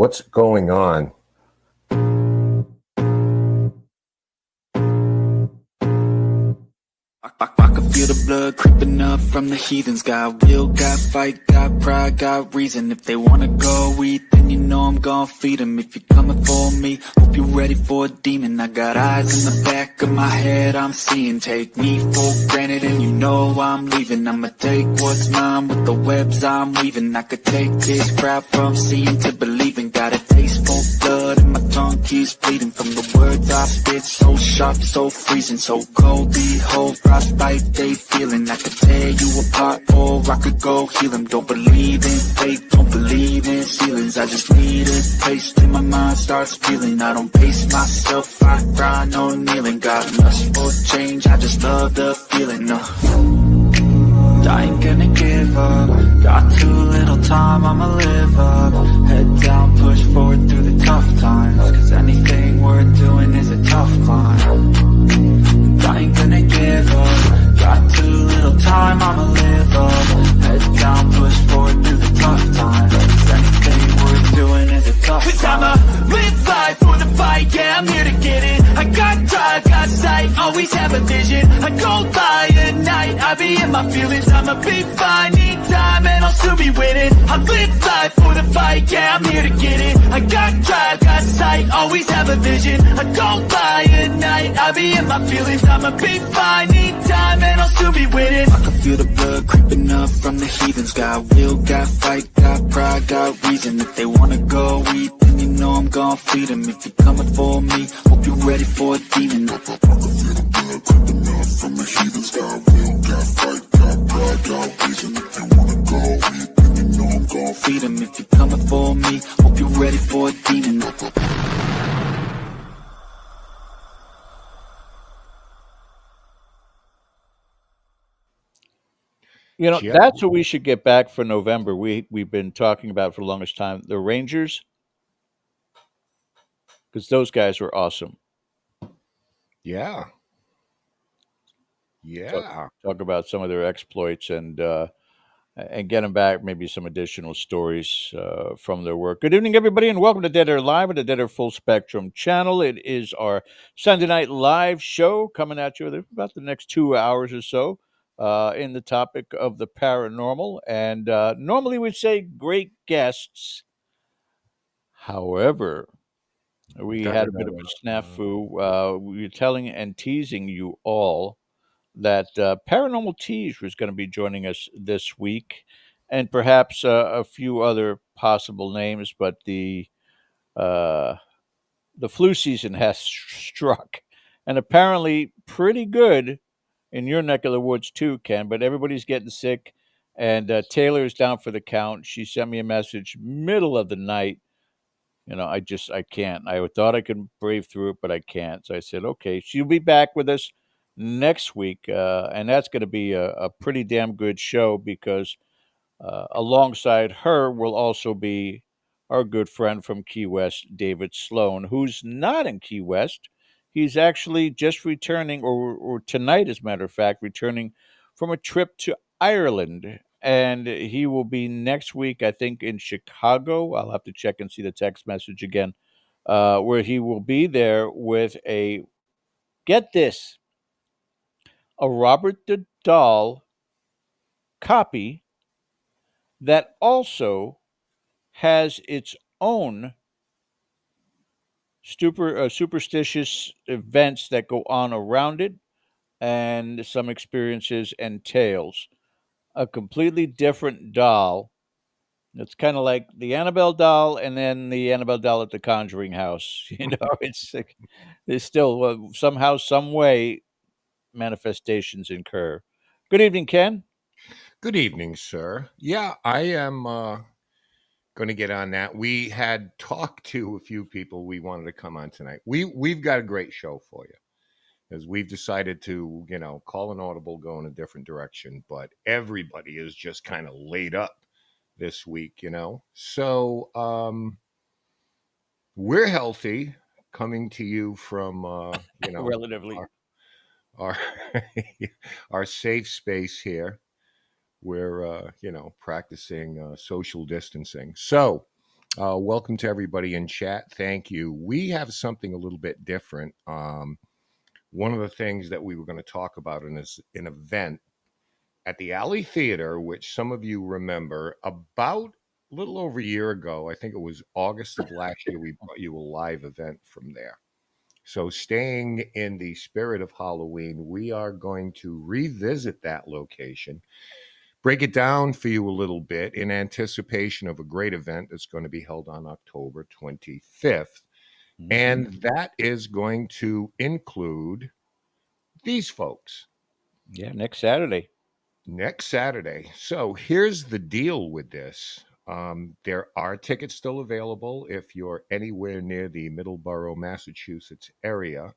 What's going on? I can feel the blood creeping up from the heathens. Got will, got fight, got pride, got reason. If they wanna go eat, then you know I'm gon' feed them. If you're coming for me, hope you're ready for a demon. I got eyes in the back of my head, I'm seeing. Take me for granted and you know I'm leaving. I'ma take what's mine with the webs I'm weaving. I could take this crowd from seeing to believing. Got a taste for blood and my tongue keeps bleeding. From the words I spit, so sharp, so freezing, so cold. Behold, frostbite they feeling. I could tear you apart or I could go heal them. Don't believe in fate, don't believe in ceilings. I just need a taste and my mind starts feeling. I don't pace myself, I grind on kneeling. Got lust for change, I just love the feeling. I ain't gonna give up. Got too little time, I'ma live up. Head down, push forward through the tough times. Cause anything worth doing is a tough climb. I ain't gonna give up. Got too little time, I'ma live up. Head down, push forward through the tough times. Cause anything worth doing is a tough climb. Cause I'ma live life for the fight, yeah, I'm here to get it. I got drive, got sight, always have a vision. I go by at night, I be in my feelings. I'ma be fine, need time, and I'll still be winning. I live life for the fight, yeah, I'm here to get it. I got drive, got sight, always have a vision. I go by at night, I be in my feelings. I'ma be fine, need time, and I'll still be winning. I can feel the blood creeping up from the heathens. Got will, got fight, got pride, got reason. If they wanna go eat, then you know I'm gon' feed them. If you're coming for me, hope you're ready for a demon. I can feel the blood creeping up from the heathens. Got will, got fight, got pride, got reason. If they wanna go eat, then you know I'm gon' feed them. If you're coming for me, hope you're ready for a demon. You know, that's what we should get back for November. We've been talking about for the longest time the Rangers, because those guys were awesome. Yeah. Talk about some of their exploits and get them back. Maybe some additional stories from their work. Good evening, everybody, and welcome to Dead Air Live at the Dead Air Full Spectrum channel. It is our Sunday night live show coming at you about the next 2 hours or so. In the topic of the paranormal. And normally we'd say great guests. However, we had a bit of a snafu. We were telling and teasing you all that Paranormal Tease was going to be joining us this week, and perhaps a few other possible names, but the flu season has struck, and apparently pretty good in your neck of the woods too, Ken, but everybody's getting sick. And Taylor's down for the count. She sent me a message middle of the night. You know, I can't. I thought I could brave through it, but I can't. So I said, okay, she'll be back with us next week. And that's going to be a pretty damn good show because alongside her will also be our good friend from Key West, David Sloan, who's not in Key West. He's actually just returning, or tonight, as a matter of fact, returning from a trip to Ireland. And he will be next week, I think, in Chicago. I'll have to check and see the text message again, where he will be there with get this, a Robert the Doll copy that also has its own superstitious events that go on around it and some experiences and tales. A completely different doll. It's kind of like the Annabelle doll and then the Annabelle doll at the Conjuring House. You know, there's still somehow, some way, manifestations incur. Good evening, Ken. Good evening, sir. Yeah, I am going to get on that. We had talked to a few people we wanted to come on tonight. We've got a great show for you. As we've decided to, call an audible, go in a different direction, but everybody is just kind of laid up this week, So we're healthy, coming to you from, relatively our our safe space here. We're, practicing social distancing. So Welcome to everybody in chat. Thank you. We have something a little bit different. One of the things that we were going to talk about in this an event at the Alley Theater, which some of you remember, about a little over a year ago. I think it was August of last year. We brought you a live event from there. So, staying in the spirit of Halloween, we are going to revisit that location, break it down for you a little bit in anticipation of a great event that's going to be held on October 25th. Hmm. And that is going to include these folks Yeah, next Saturday. next Saturday. So here's the deal with this. There are tickets still available if you're anywhere near the Middleborough, Massachusetts area.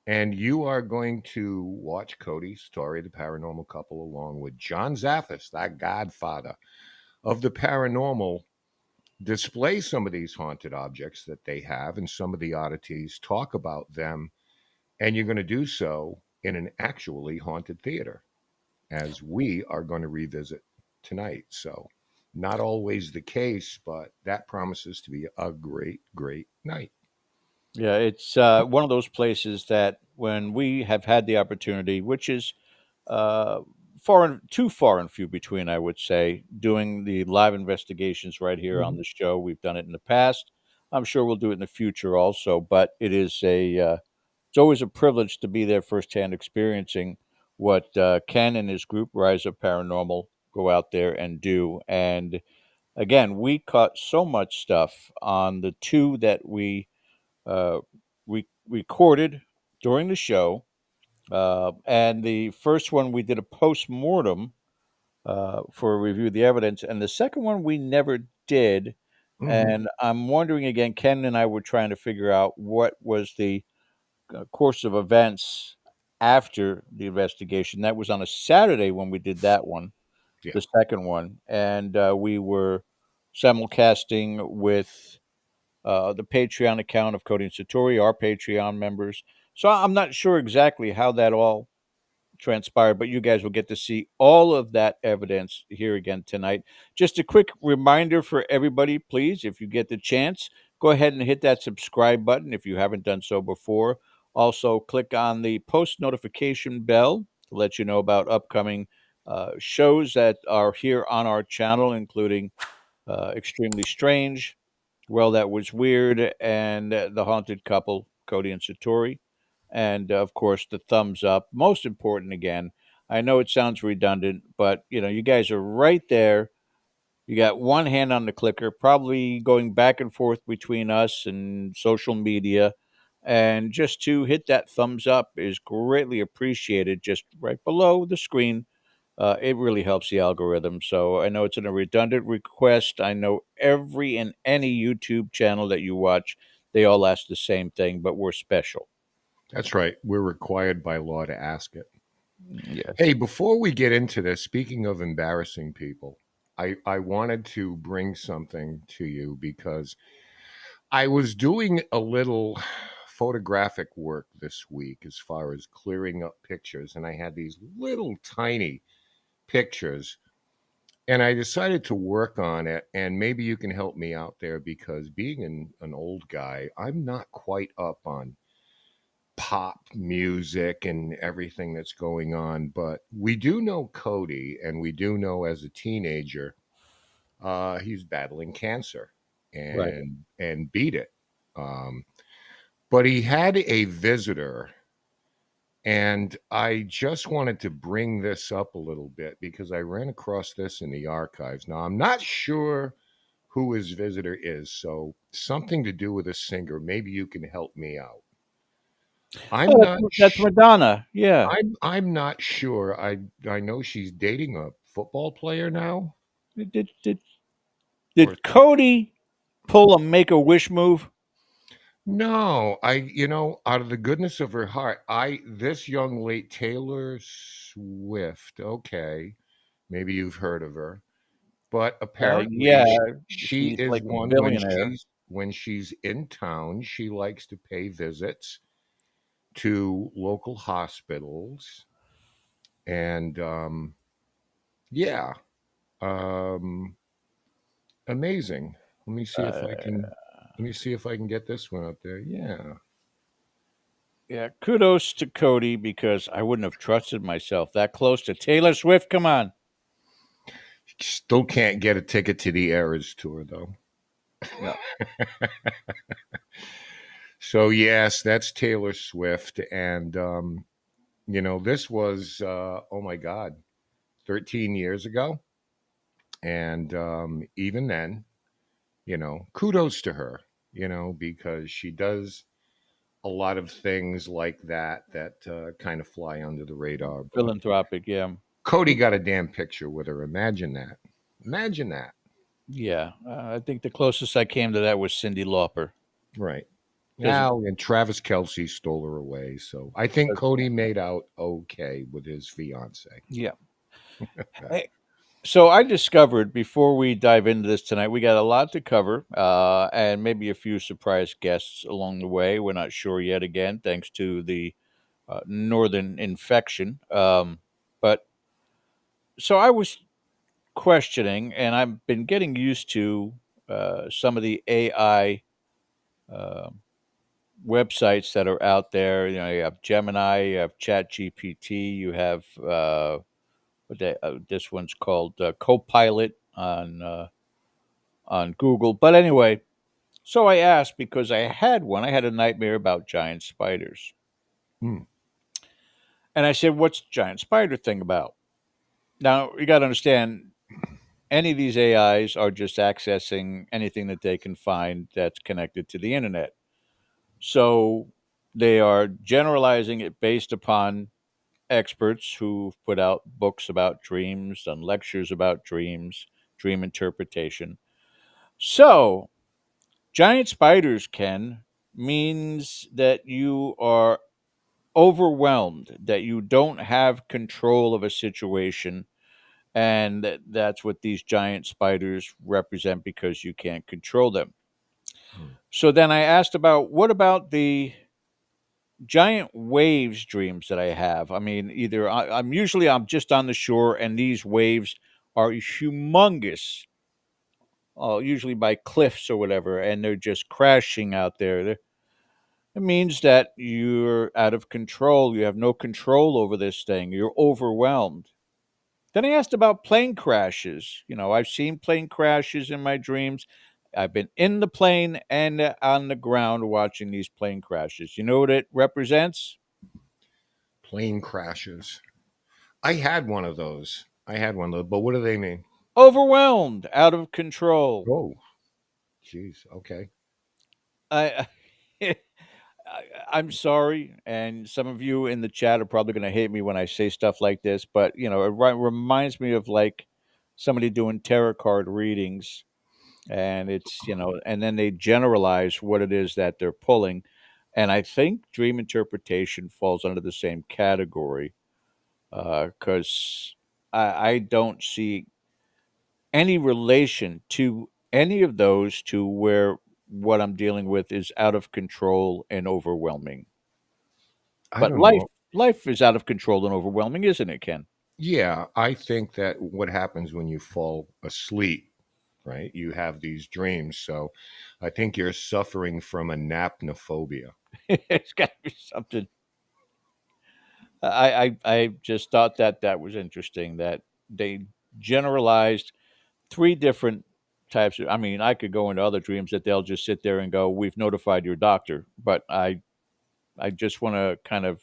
And you are going to watch Cody, Story, the paranormal couple, along with John Zaffis, that godfather of the paranormal, display some of these haunted objects that they have and some of the oddities, talk about them, and you're going to do so in an actually haunted theater, as we are going to revisit tonight. So, not always the case, but that promises to be a great, great night. Yeah, it's one of those places that when we have had the opportunity, which is uh, too far and few between, I would say, doing the live investigations right here on Mhm. the show. We've done it in the past. I'm sure we'll do it in the future also, but it's always a privilege to be there firsthand, experiencing what Ken and his group Rise Up Paranormal go out there and do. And again, we caught so much stuff on the two that uh, we recorded during the show. And the first one we did a post mortem for a review of the evidence, and the second one we never did. Mhm. And I'm wondering again, Ken and I were trying to figure out what was the course of events after the investigation. That was on a Saturday when we did that one, Yeah, the second one, and we were simulcasting with the Patreon account of Cody and Satori, our Patreon members. So I'm not sure exactly how that all transpired, but you guys will get to see all of that evidence here again tonight. Just a quick reminder for everybody, please, if you get the chance, go ahead and hit that subscribe button if you haven't done so before. Also, click on the post notification bell to let you know about upcoming shows that are here on our channel, including Extremely Strange, Well, That Was Weird, and The Haunted Couple, Cody and Satori. And of course, the thumbs up. Most important, again, I know it sounds redundant, but you guys are right there. You got one hand on the clicker, probably going back and forth between us and social media. And just to hit that thumbs up is greatly appreciated, just right below the screen. It really helps the algorithm. So I know it's a redundant request. I know every and any YouTube channel that you watch, they all ask the same thing, but we're special. that's right. We're required by law to ask it. Yes. Hey, before we get into this, speaking of embarrassing people, I wanted to bring something to you because I was doing a little photographic work this week as far as clearing up pictures, and I had these little tiny pictures, and I decided to work on it. And maybe you can help me out there because being an old guy, I'm not quite up on pop music and everything that's going on. But we do know Cody, and we do know as a teenager, he's battling cancer Right. and beat it. Um, but he had a visitor, and I just wanted to bring this up a little bit because I ran across this in the archives. Now I'm not sure who his visitor is, so something to do with a singer. Maybe you can help me out. Oh, I'm not. that's Madonna. Yeah. I'm not sure. I know she's dating a football player now, Did, did, or did Cody pull a make a wish move? no. Out of the goodness of her heart, I this young lady Taylor Swift. Okay, maybe you've heard of her, but apparently Yeah, she she's is like a one billionaire. when she's in town. She likes to pay visits to local hospitals, and yeah, um, amazing. Let me see if I Uh, can. Let me see if I can get this one up there. Yeah. yeah, kudos to Cody because I wouldn't have trusted myself that close to Taylor Swift. Come on. Still can't get a ticket to the Eras tour though. No. So yes, that's Taylor Swift, and this was oh my God, 13 years ago, and even then, kudos to her, because she does a lot of things like that kind of fly under the radar. But Philanthropic, yeah. Cody got a damn picture with her. Imagine that. Imagine that. Yeah. I think the closest I came to that was Cindy Lauper. Right. Because, Now, and Travis Kelsey stole her away. So I think Cody made out okay with his fiance. yeah. Hey, so I discovered before we dive into this tonight, we got a lot to cover and maybe a few surprise guests along the way. We're not sure yet again, thanks to the northern infection. But so I was questioning, and I've been getting used to some of the AI uh, websites that are out there. You know, you have Gemini, you have Chat GPT, you have this one's called Copilot on Google. But anyway, so I asked because I had one. I had a nightmare about giant spiders, Hmm. and I said, "What's the giant spider thing about?" Now you got to understand, any of these AIs are just accessing anything that they can find that's connected to the internet. So they are generalizing it based upon experts who've put out books about dreams, done lectures about dreams, dream interpretation. So, giant spiders, Ken, means that you are overwhelmed, that you don't have control of a situation. And that's what these giant spiders represent because you can't control them. Hmm. So then I asked about what about the giant waves dreams that I have. I mean, either I'm just on the shore, and these waves are humongous, usually by cliffs or whatever, and they're just crashing out there. It means that you're out of control. You have no control over this thing. You're overwhelmed. Then I asked about plane crashes. You know, I've seen plane crashes in my dreams. I've been in the plane and on the ground watching these plane crashes. You know what it represents? Plane crashes. I had one of those. But what do they mean? Overwhelmed, out of control. Oh, jeez. Okay. I, I I'm sorry, and some of you in the chat are probably going to hate me when I say stuff like this, but you know, it reminds me of like somebody doing tarot card readings, and it's and then they generalize what it is that they're pulling, and I think dream interpretation falls under the same category because I don't see any relation to any of those to where what I'm dealing with is out of control and overwhelming. I But don't know. life is out of control and overwhelming, isn't it, Ken? Yeah, I think that what happens when you fall asleep, right? You have these dreams. So I think you're suffering from anapnophobia. It's got to be something. I just thought that that was interesting that they generalized three different types of. I mean, I could go into other dreams that they'll just sit there and go, "We've notified your doctor," but I just want to kind of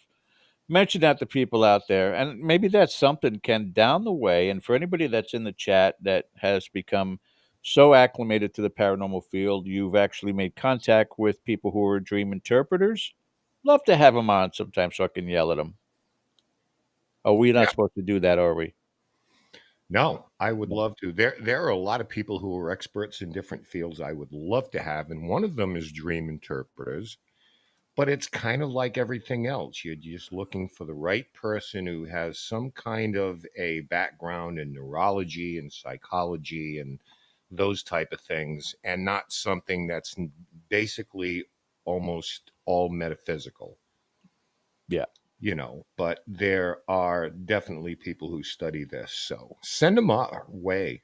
mention that to people out there. And maybe that's something, Ken, down the way. And for anybody that's in the chat that has become so acclimated to the paranormal field, you've actually made contact with people who are dream interpreters. Love to have them on sometime so I can yell at them. Oh, we're not Yeah. supposed to do that, are we? No, I would No. love to. There are a lot of people who are experts in different fields I would love to have, and one of them is dream interpreters. But it's kind of like everything else. You're just looking for the right person who has some kind of a background in neurology and psychology and those type of things, and not something that's basically almost all metaphysical, Yeah. But there are definitely people who study this. So send them our way,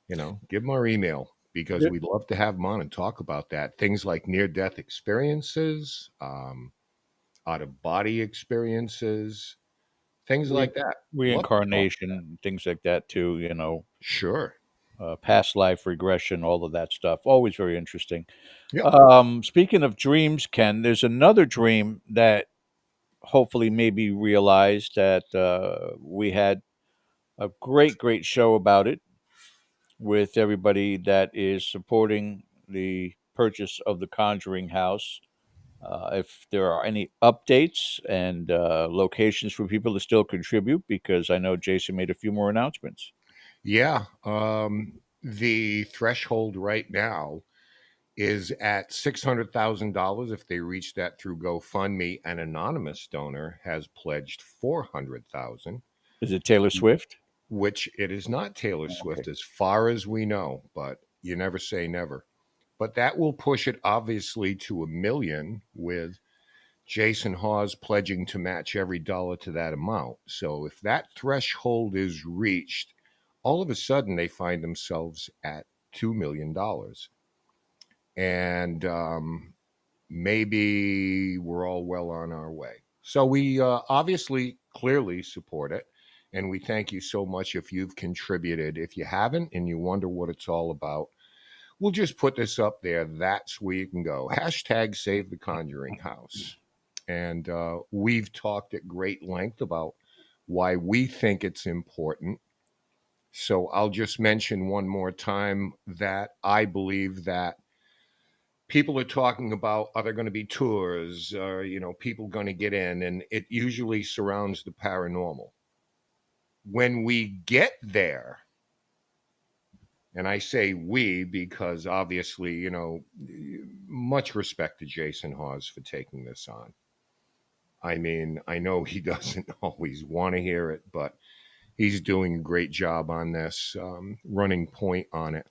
give them our email. because Yeah. we'd love to have them on and talk about that. Things like near death experiences, out of body experiences, things Re- like that. Love to talk. Reincarnation, things like that too. Sure. Past life regression, all of that stuff. Always very interesting. Yep. Speaking of dreams, Ken, there's another dream that hopefully may be realized that we had a great show about it with everybody that is supporting the purchase of the Conjuring House. If there are any updates and locations for people to still contribute, because I know Jason made a few more announcements. Yeah. The threshold right now is at $600,000. If they reach that through GoFundMe, an anonymous donor has pledged 400,000, Is it Taylor Swift? which it is not Taylor Okay. Swift as far as we know, but you never say never. But that will push it obviously to 1 million, with Jason Hawes pledging to match every dollar to that amount. So if that threshold is reached, all of a sudden they find themselves at $2 million. And maybe we're all well on our way. So we obviously clearly support it. And we thank you so much if you've contributed. If you haven't and you wonder what it's all about, we'll just put this up there. That's where you can go. Hashtag Save the Conjuring House. And we've talked at great length about why we think it's important. So I'll just mention one more time that I believe that people are talking about, are there going to be tours, or people going to get in, and it usually surrounds the paranormal. When we get there, and I say we because obviously, much respect to Jason Hawes for taking this on. I mean, I know he doesn't always want to hear it, but he's doing a great job on this, running point on it.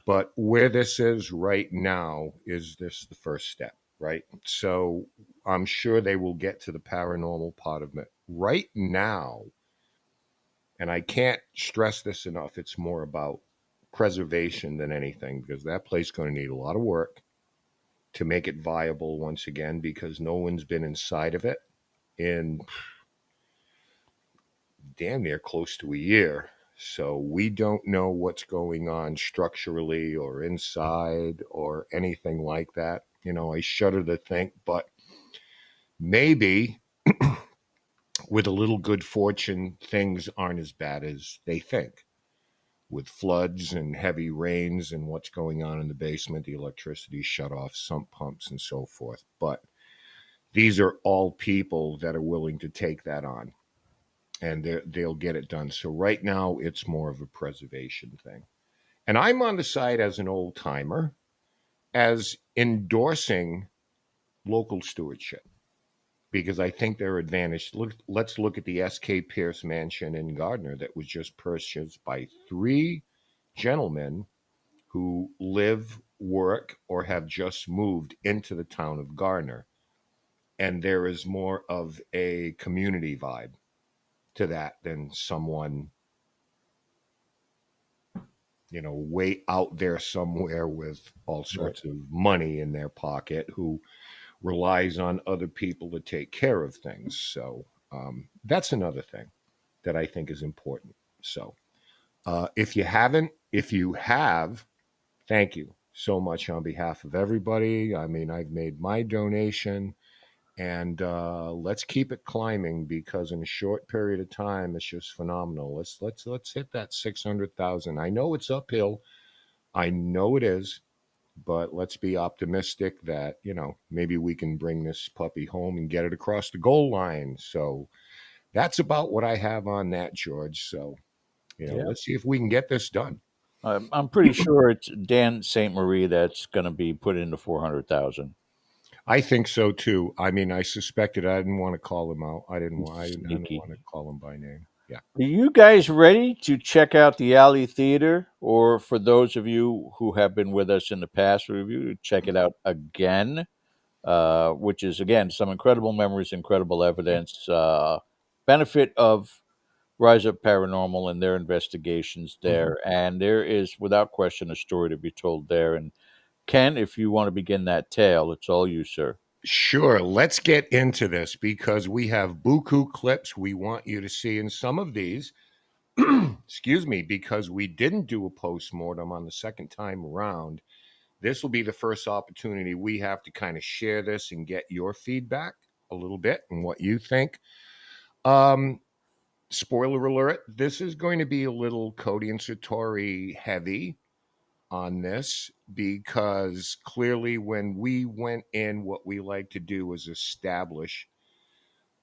But where this is right now is this the first step, right? So I'm sure they will get to the paranormal part of it. Right now, and I can't stress this enough, it's more about preservation than anything, because that place is going to need a lot of work to make it viable once again, because no one's been inside of it in damn near close to a year. So we don't know what's going on structurally or inside or anything like that. I shudder to think, but maybe with a little good fortune, things aren't as bad as they think. With floods and heavy rains and what's going on in the basement, the electricity shut off, sump pumps, and so forth. But these are all people that are willing to take that on, and they'll get it done. So right now, it's more of a preservation thing. And I'm on the side as an old timer, as endorsing local stewardship, because I think they're advantaged. Let's look at the S.K. Pierce mansion in Gardner that was just purchased by three gentlemen who live, work, or have just moved into the town of Gardner. And there is more of a community vibe to that than someone, way out there somewhere with all Right. sorts of money in their pocket, who relies on other people to take care of things. So that's another thing that I think is important. So if you have, thank you so much on behalf of everybody. I mean, I've made my donation, and let's keep it climbing, because in a short period of time, it's just phenomenal. Let's hit that 600,000. I know it's uphill. I know it is, but let's be optimistic that maybe we can bring this puppy home and get it across the goal line. So that's about what I have on that, George. So Yeah. let's see if we can get this done. I'm pretty sure it's Dan St. Marie that's going to be put into 400,000. I think so too. I mean, I suspected. I didn't want to call him out. I didn't Sneaky. want to call him by name. Yeah. Are you guys ready to check out the Alley Theater? Or for those of you who have been with us in the past review, to check it out again, which is, again, some incredible memories, incredible evidence, benefit of Rise Up Paranormal and their investigations there. And there is, without question, a story to be told there. And Ken, if you want to begin that tale, it's all you, sir. Sure. Let's get into this because we have buku clips we want you to see. And some of these, excuse me, because we didn't do a post-mortem on the second time around, this will be the first opportunity we have to kind of share this and get your feedback a little bit and what you think. Spoiler alert, this is going to be a little Cody and Satori heavy on this because clearly when we went in, what we like to do is establish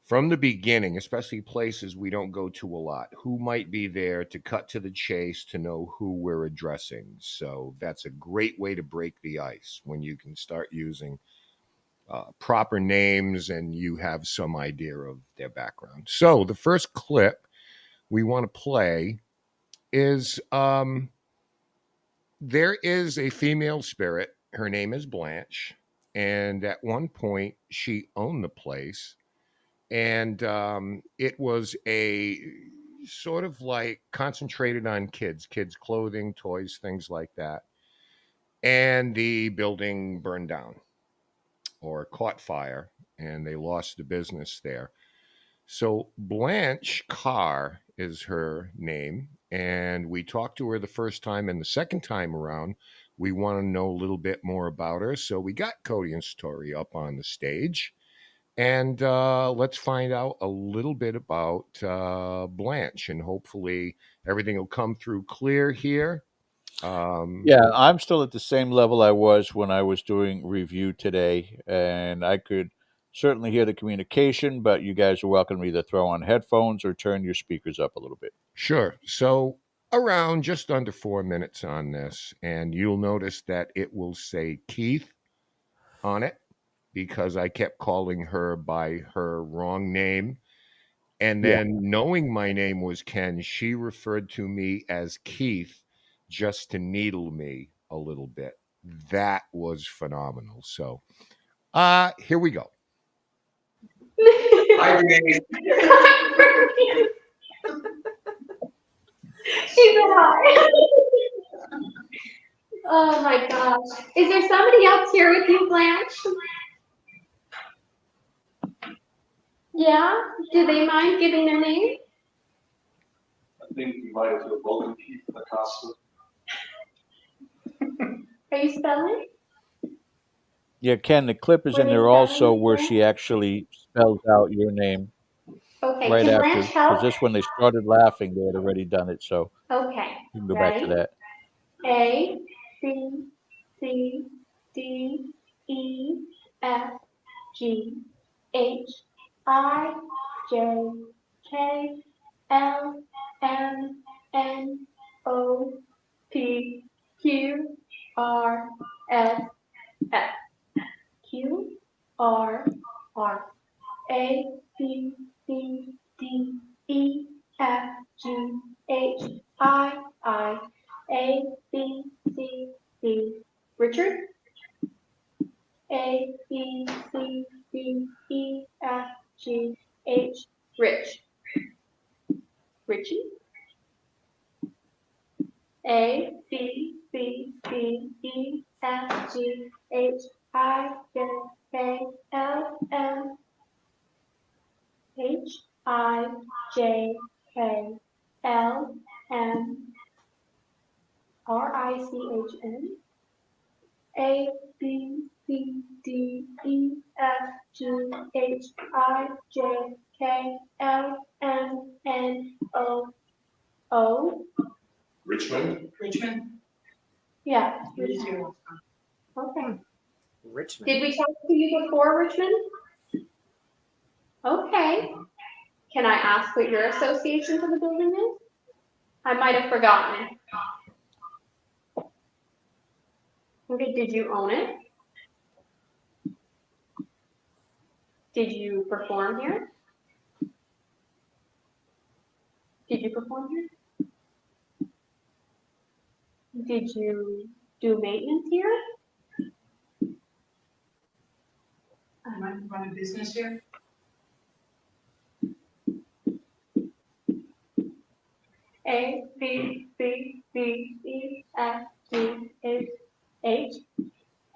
from the beginning, especially places we don't go to a lot, who might be there to cut to the chase to know who we're addressing. So that's a great way to break the ice when you can start using proper names and you have some idea of their background. So the first clip we want to play is there is a female spirit. Her name is Blanche. And at one point, she owned the place. And it was a sort of like concentrated on kids' clothing, toys, things like that. And the building burned down or caught fire, and they lost the business there. So Blanche Carr is her name, and we talked to her the first time, and the second time around, we want to know a little bit more about her. So we got Cody and Satori up on the stage, and let's find out a little bit about Blanche, and hopefully everything will come through clear here. Yeah, I'm still at the same level I was when I was doing review today, and I could certainly hear the communication, but you guys are welcome to either throw on headphones or turn your speakers up a little bit. Sure. So around just under 4 minutes on this, and you'll notice that it will say Keith on it because I kept calling her by her wrong name. And Yeah. then knowing my name was Ken, she referred to me as Keith just to needle me a little bit. That was phenomenal. So here we go. Hi, Denise. She's alive. Oh my gosh. Is there somebody else here with you, Blanche? Yeah? Do they mind giving their name? I think you might have feel bold to keep the costume. Are you spelling? Yeah, Ken, the clip is Were in they there spelling also it, where Blanche? she actually spells out your name Okay, right can after, Blanche because help? this when they started laughing, they had already done it. So Okay, you can go back to ready? that. A, B, C, D, E, F, G, H, I, J, K, L, M, N, O, P, Q, R, S, F, Q, R, R, A, B, C, D, E, F, G, H, I, A, B, C, D. Richard? A, B, C, D, E, F, G, H. Rich. Richie? A, B, C, D, E, F, G, H, I, J, K, L, M, H, I, J, K, L, M, R, I, C, H, N, A, B, C, D, E, F, G, H, I, J, K, L, M, N, O, O. Richmond? Yeah. Okay. Richmond. Did we talk to you before, Richmond? Okay. Can I ask what your association to the building is? I might have forgotten. Okay, did you own it? Did you perform here? Did you perform here? Did you do maintenance here? I might run a business here. A B C D E F G H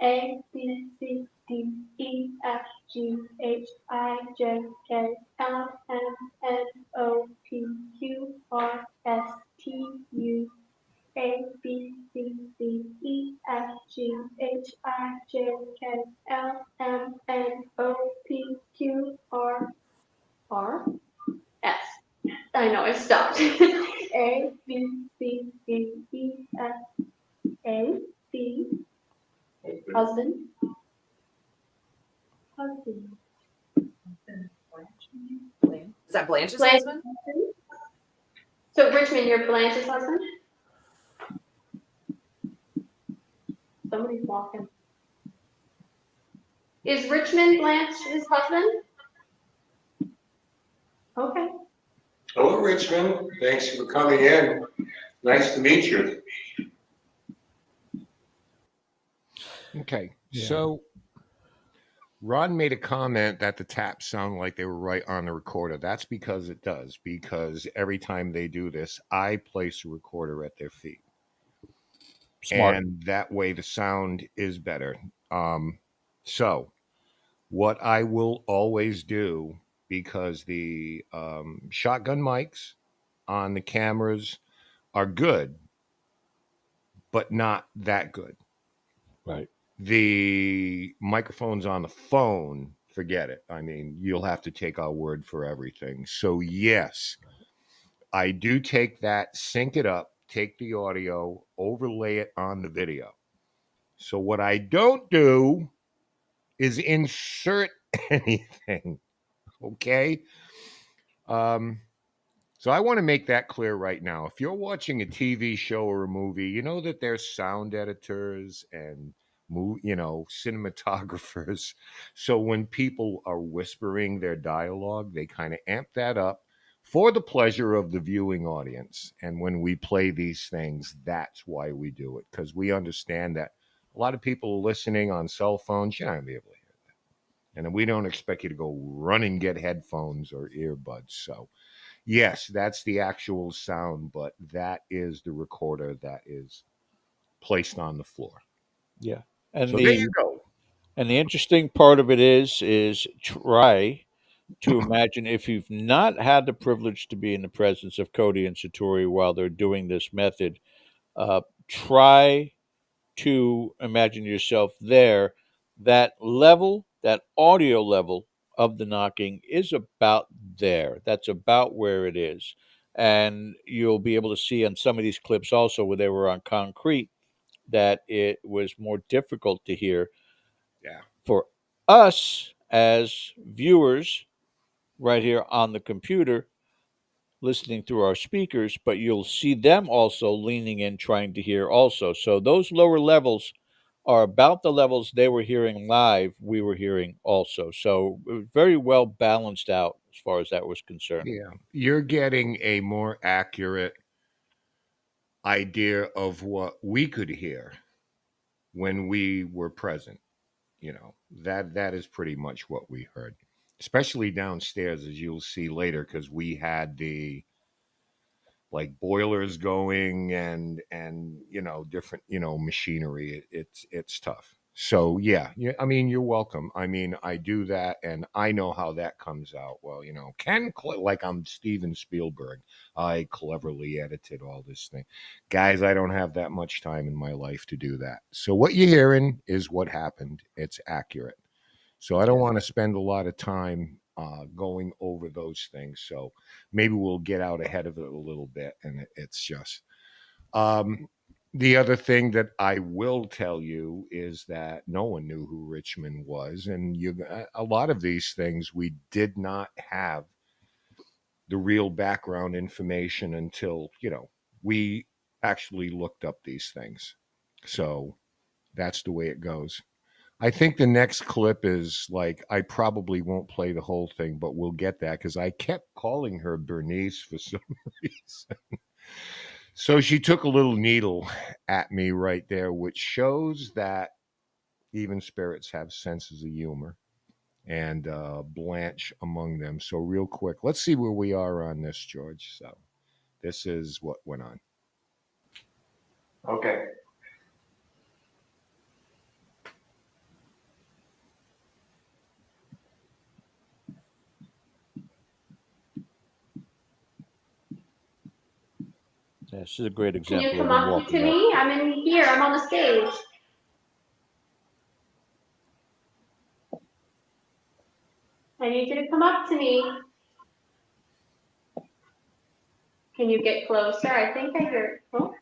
A B C D E F G H I J K L M N O P Q R S T U A B C D E F G H I J K L M N O P Q R S. I know I stopped. A B C D E F A B husband. Is that Blanche's Blanche. husband? So Richmond, you're Blanche's husband? Somebody's walking. Is Richmond Blanche's husband? Okay. Hello, Richmond. Thanks for coming in. Nice to meet you. Okay, Yeah. so Ron made a comment that the taps sound like they were right on the recorder. That's because it does, because every time they do this, I place a recorder at their feet. Smart. And that way the sound is better. So, what I will always do, because the shotgun mics on the cameras are good, but not that good. Right. The microphones on the phone, forget it. I mean, you'll have to take our word for everything. So, yes, I do take that, sync it up, take the audio, overlay it on the video. So, what I don't do is insert anything. Okay. Um, So I want to make that clear right now. If you're watching a TV show or a movie, you know that there's sound editors and cinematographers. So when people are whispering their dialogue, they kind of amp that up for the pleasure of the viewing audience. And when we play these things, that's why we do it, because we understand that a lot of people are listening on cell phones. You're not going to be able to hear that. And we don't expect you to go run and get headphones or earbuds. So yes, that's the actual sound, but that is the recorder that is placed on the floor. Yeah. And So there you go. the interesting part of it is try to imagine, if you've not had the privilege to be in the presence of Cody and Satori while they're doing this method, try to imagine yourself there. That level, that audio level of the knocking is about there. That's about where it is. And you'll be able to see on some of these clips also, where they were on concrete, that it was more difficult to hear Yeah. for us as viewers right here on the computer, listening through our speakers, but you'll see them also leaning in, trying to hear also. So those lower levels are about the levels they were hearing live, we were hearing also. So it was very well balanced out as far as that was concerned. Yeah. You're getting a more accurate idea of what we could hear when we were present. That is pretty much what we heard, especially downstairs, as you'll see later, because we had the like boilers going and different machinery. It's tough. So yeah, I mean, you're welcome. I mean, I do that and I know how that comes out. Well, like I'm Steven Spielberg, I cleverly edited all this thing. Guys, I don't have that much time in my life to do that. So what you're hearing is what happened. It's accurate. So I don't want to spend a lot of time going over those things. So maybe we'll get out ahead of it a little bit. And it's just the other thing that I will tell you is that no one knew who Richmond was, and a lot of these things we did not have the real background information until we actually looked up these things. So that's the way it goes. I think the next clip is like, I probably won't play the whole thing, but we'll get that because I kept calling her Bernice for some reason. So she took a little needle at me right there, which shows that even spirits have senses of humor, and Blanche among them. So, real quick, let's see where we are on this, George. So, This is what went on. Okay. Yeah, this is a great Can example you of come them up walking to up. me? I'm in here. I'm on the stage. I need you to come up to me. Can you get closer? I think I hear. Oh.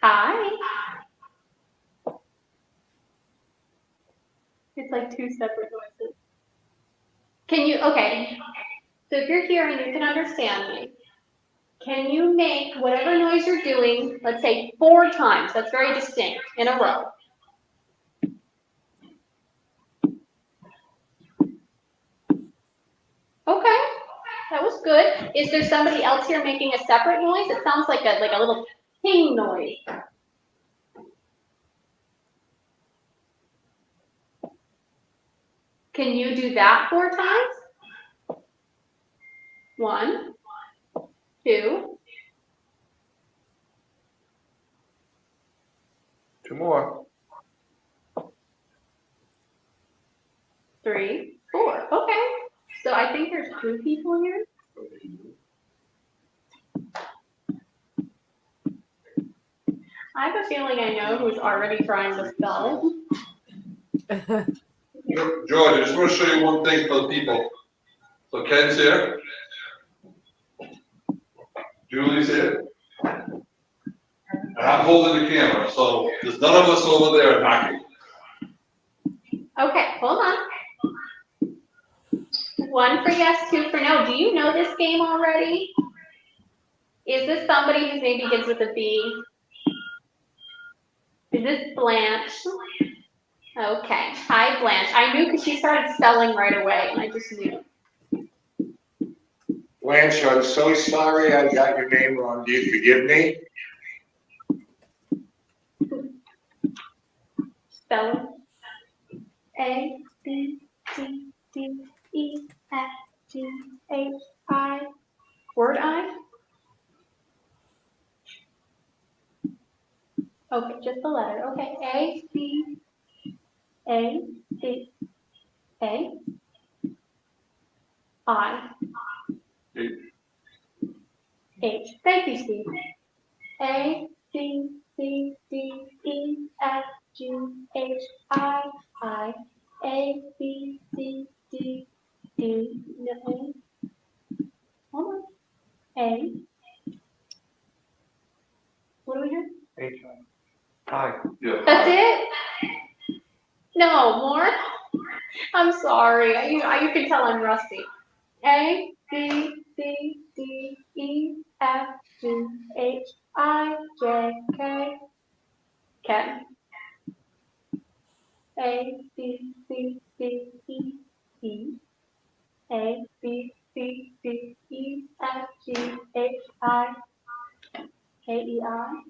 Hi. It's like two separate noises. Can you, okay. So if you're here and you can understand me, can you make whatever noise you're doing, let's say 4 times, that's very distinct, in a row. Okay, that was good. Is there somebody else here making a separate noise? It sounds like a little ping noise. Can you do that 4 times? 1, 2. 2 more. 3, 4. Okay. So I think there's 2 people here. I have a feeling I know who's already trying to spell. George, I just want to show you one thing for the people. So Ken's here. Julie's here. And I'm holding the camera, so there's none of us over there knocking. Okay, hold on. 1 for yes, 2 for no. Do you know this game already? Is this somebody whose name begins with a B? Is this Blanche? Okay. Hi, Blanche. I knew because she started spelling right away, and I just knew. Blanche, I'm so sorry I got your name wrong. Do you forgive me? Spelling. A, B, C, D, E, F, G, H, I. Word I? Okay, just the letter. Okay. A, C, A, C, A, I. H. Thank you, Steve. A, C, C, D, E, F, G, H, I, A, B, C, D, D, no, hold on. A. What do we have? Hi. Yeah. That's it? No, more? I'm sorry. You can tell I'm rusty. A, B, C, D, E, F, G, H, I, J, K. Ken. A, B, C, D, E, E. A, B, C, D, E, F, G, H, I, K, E, I.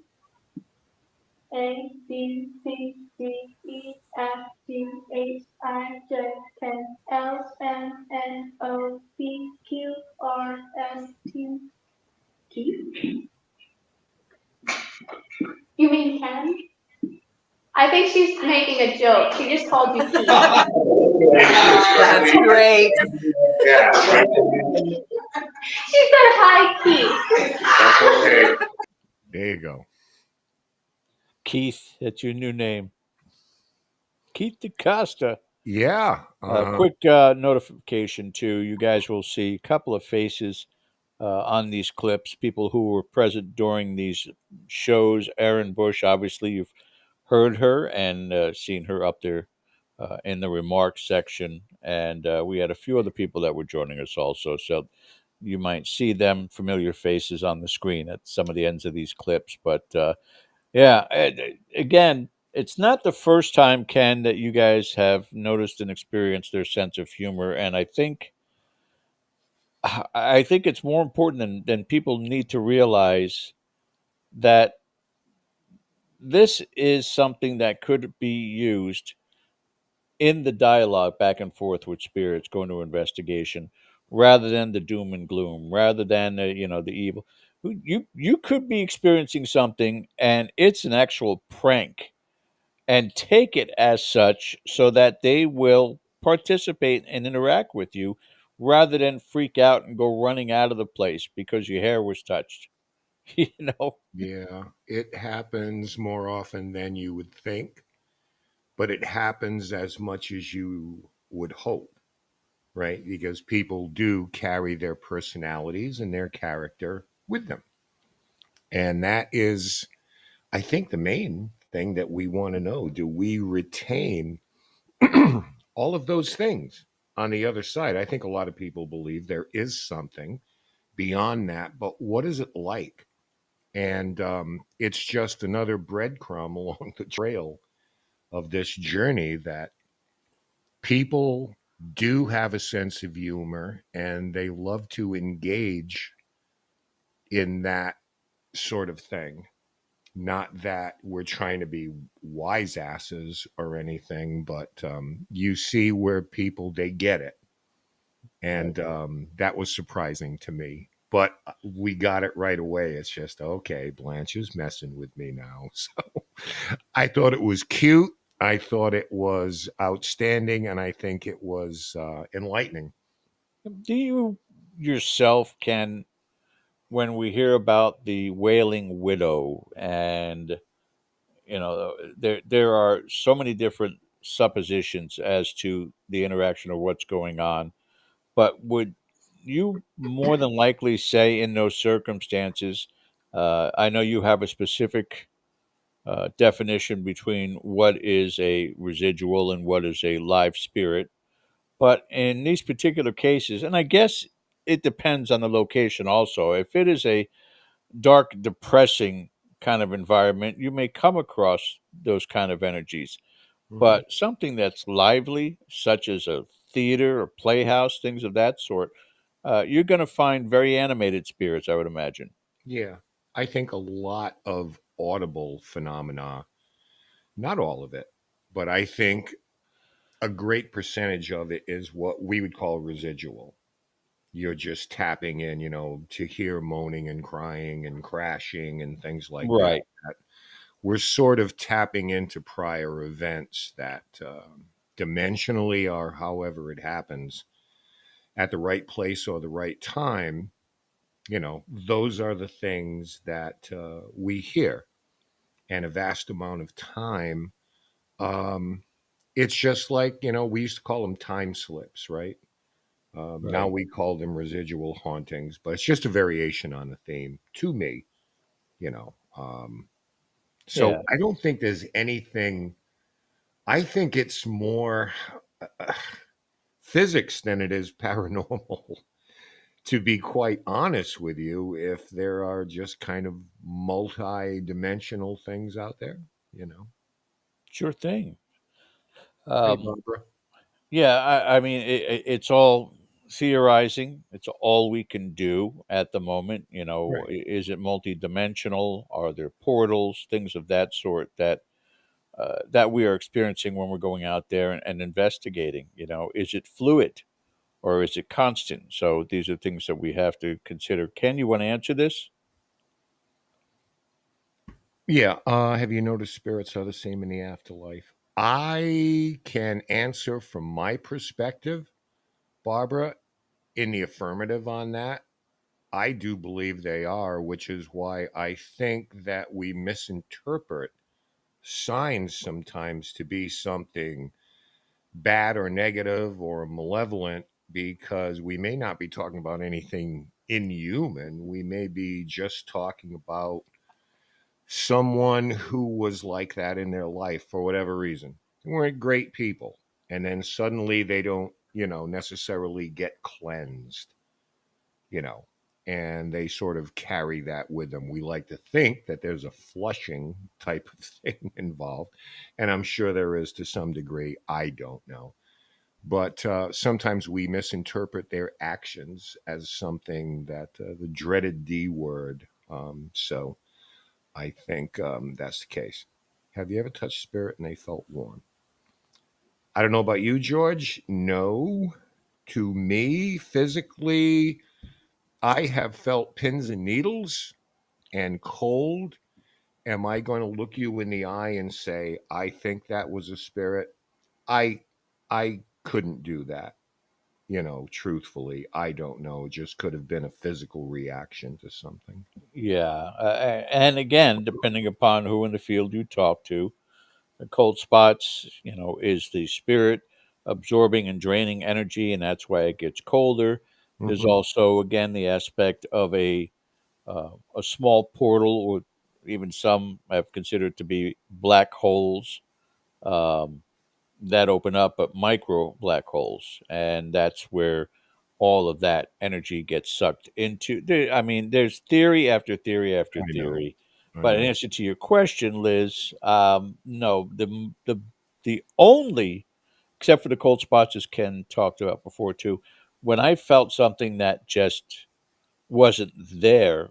A, B, C, D, E, F, G, H, I, J, K, L, M, N, O, P, Q, R, S, T. Keith? You mean Ken? I think she's making a joke. She just called you Keith. That's great. Yeah, right. She said hi, Keith. That's okay. There you go. Keith, that's your new name. Keith DeCosta. Yeah. Quick notification too. You guys will see a couple of faces on these clips, people who were present during these shows. Erin Bush, obviously, you've heard her and seen her up there in the remarks section. And we had a few other people that were joining us also. So you might see them, familiar faces on the screen at some of the ends of these clips. But again, it's not the first time, Ken, that you guys have noticed and experienced their sense of humor. And I think it's more important than people need to realize that this is something that could be used in the dialogue back and forth with spirits going to investigation rather than the doom and gloom, rather than the evil. You could be experiencing something and it's an actual prank, and take it as such so that they will participate and interact with you rather than freak out and go running out of the place because your hair was touched. you know Yeah, it happens more often than you would think, but it happens as much as you would hope, right? Because people do carry their personalities and their character with them. And that is, I think, the main thing that we want to know. Do we retain all of those things on the other side? I think a lot of people believe there is something beyond that, but what is it like? And it's just another breadcrumb along the trail of this journey that people do have a sense of humor and they love to engage in that sort of thing. Not that we're trying to be wise asses or anything, but you see where people they get it, Right. and that was surprising to me. But we got it right away. It's just okay. Blanche is messing with me now, so I thought it was cute. I thought it was outstanding, and I think it was enlightening. Do you yourself can, when we hear about the wailing widow, and there are so many different suppositions as to the interaction or what's going on, but would you more than likely say in those circumstances, I know you have a specific definition between what is a residual and what is a live spirit. But in these particular cases, and I guess it depends on the location also, if it is a dark, depressing kind of environment, you may come across those kind of energies. Mhm. But something that's lively, such as a theater or playhouse, things of that sort, you're going to find very animated spirits, I would imagine. Yeah, I think a lot of audible phenomena, not all of it, but I think a great percentage of it is what we would call residual. You're just tapping in, to hear moaning and crying and crashing and things like that. Right. We're sort of tapping into prior events that dimensionally or however it happens at the right place or the right time. Those are the things that we hear. And a vast amount of time, um, it's just like, we used to call them time slips, right? Now Right. we call them residual hauntings, but it's just a variation on the theme to me, you know. So Yeah. I don't think there's anything, I think it's more uh, physics than it is paranormal, to be quite honest with you, if there are just kind of multi dimensional things out there. Sure thing. Hey, Um, Barbara. yeah, I mean, it's all theorizing. It's all we can do at the moment. Right. Is it multidimensional? Are there portals, things of that sort that we are experiencing when we're going out there and investigating? Is it fluid or is it constant? So these are things that we have to consider. Ken, you want to answer this? Yeah. Have you noticed spirits are the same in the afterlife? I can answer from my perspective, Barbara, in the affirmative on that. I do believe they are, which is why I think that we misinterpret signs sometimes to be something bad or negative or malevolent, because we may not be talking about anything inhuman. We may be just talking about someone who was like that in their life for whatever reason. They weren't great people. And then suddenly they don't, necessarily get cleansed, you know, and they sort of carry that with them. We like to think that there's a flushing type of thing involved. And I'm sure there is to some degree. I don't know. But sometimes we misinterpret their actions as something that the dreaded D word. So I think that's the case. Have you ever touched spirit and they felt warm? I don't know about you, George. No. to me, physically, I have felt pins and needles and cold. Am I going to look you in the eye and say, I think that was a spirit? I couldn't do that. Truthfully, I don't know. It just could have been a physical reaction to something. Yeah, and again, depending upon who in the field you talk to, the cold spots, is the spirit absorbing and draining energy, and that's why it gets colder. There's Hmm. also, again, the aspect of a small portal, or even some have considered to be black holes. Um, that open up, but micro black holes, and that's where all of that energy gets sucked into. I mean, there's theory after theory after I know. theory, I but in know. answer to your question, Liz, no, the only, except for the cold spots, as Ken talked about before too, when I felt something that just wasn't there,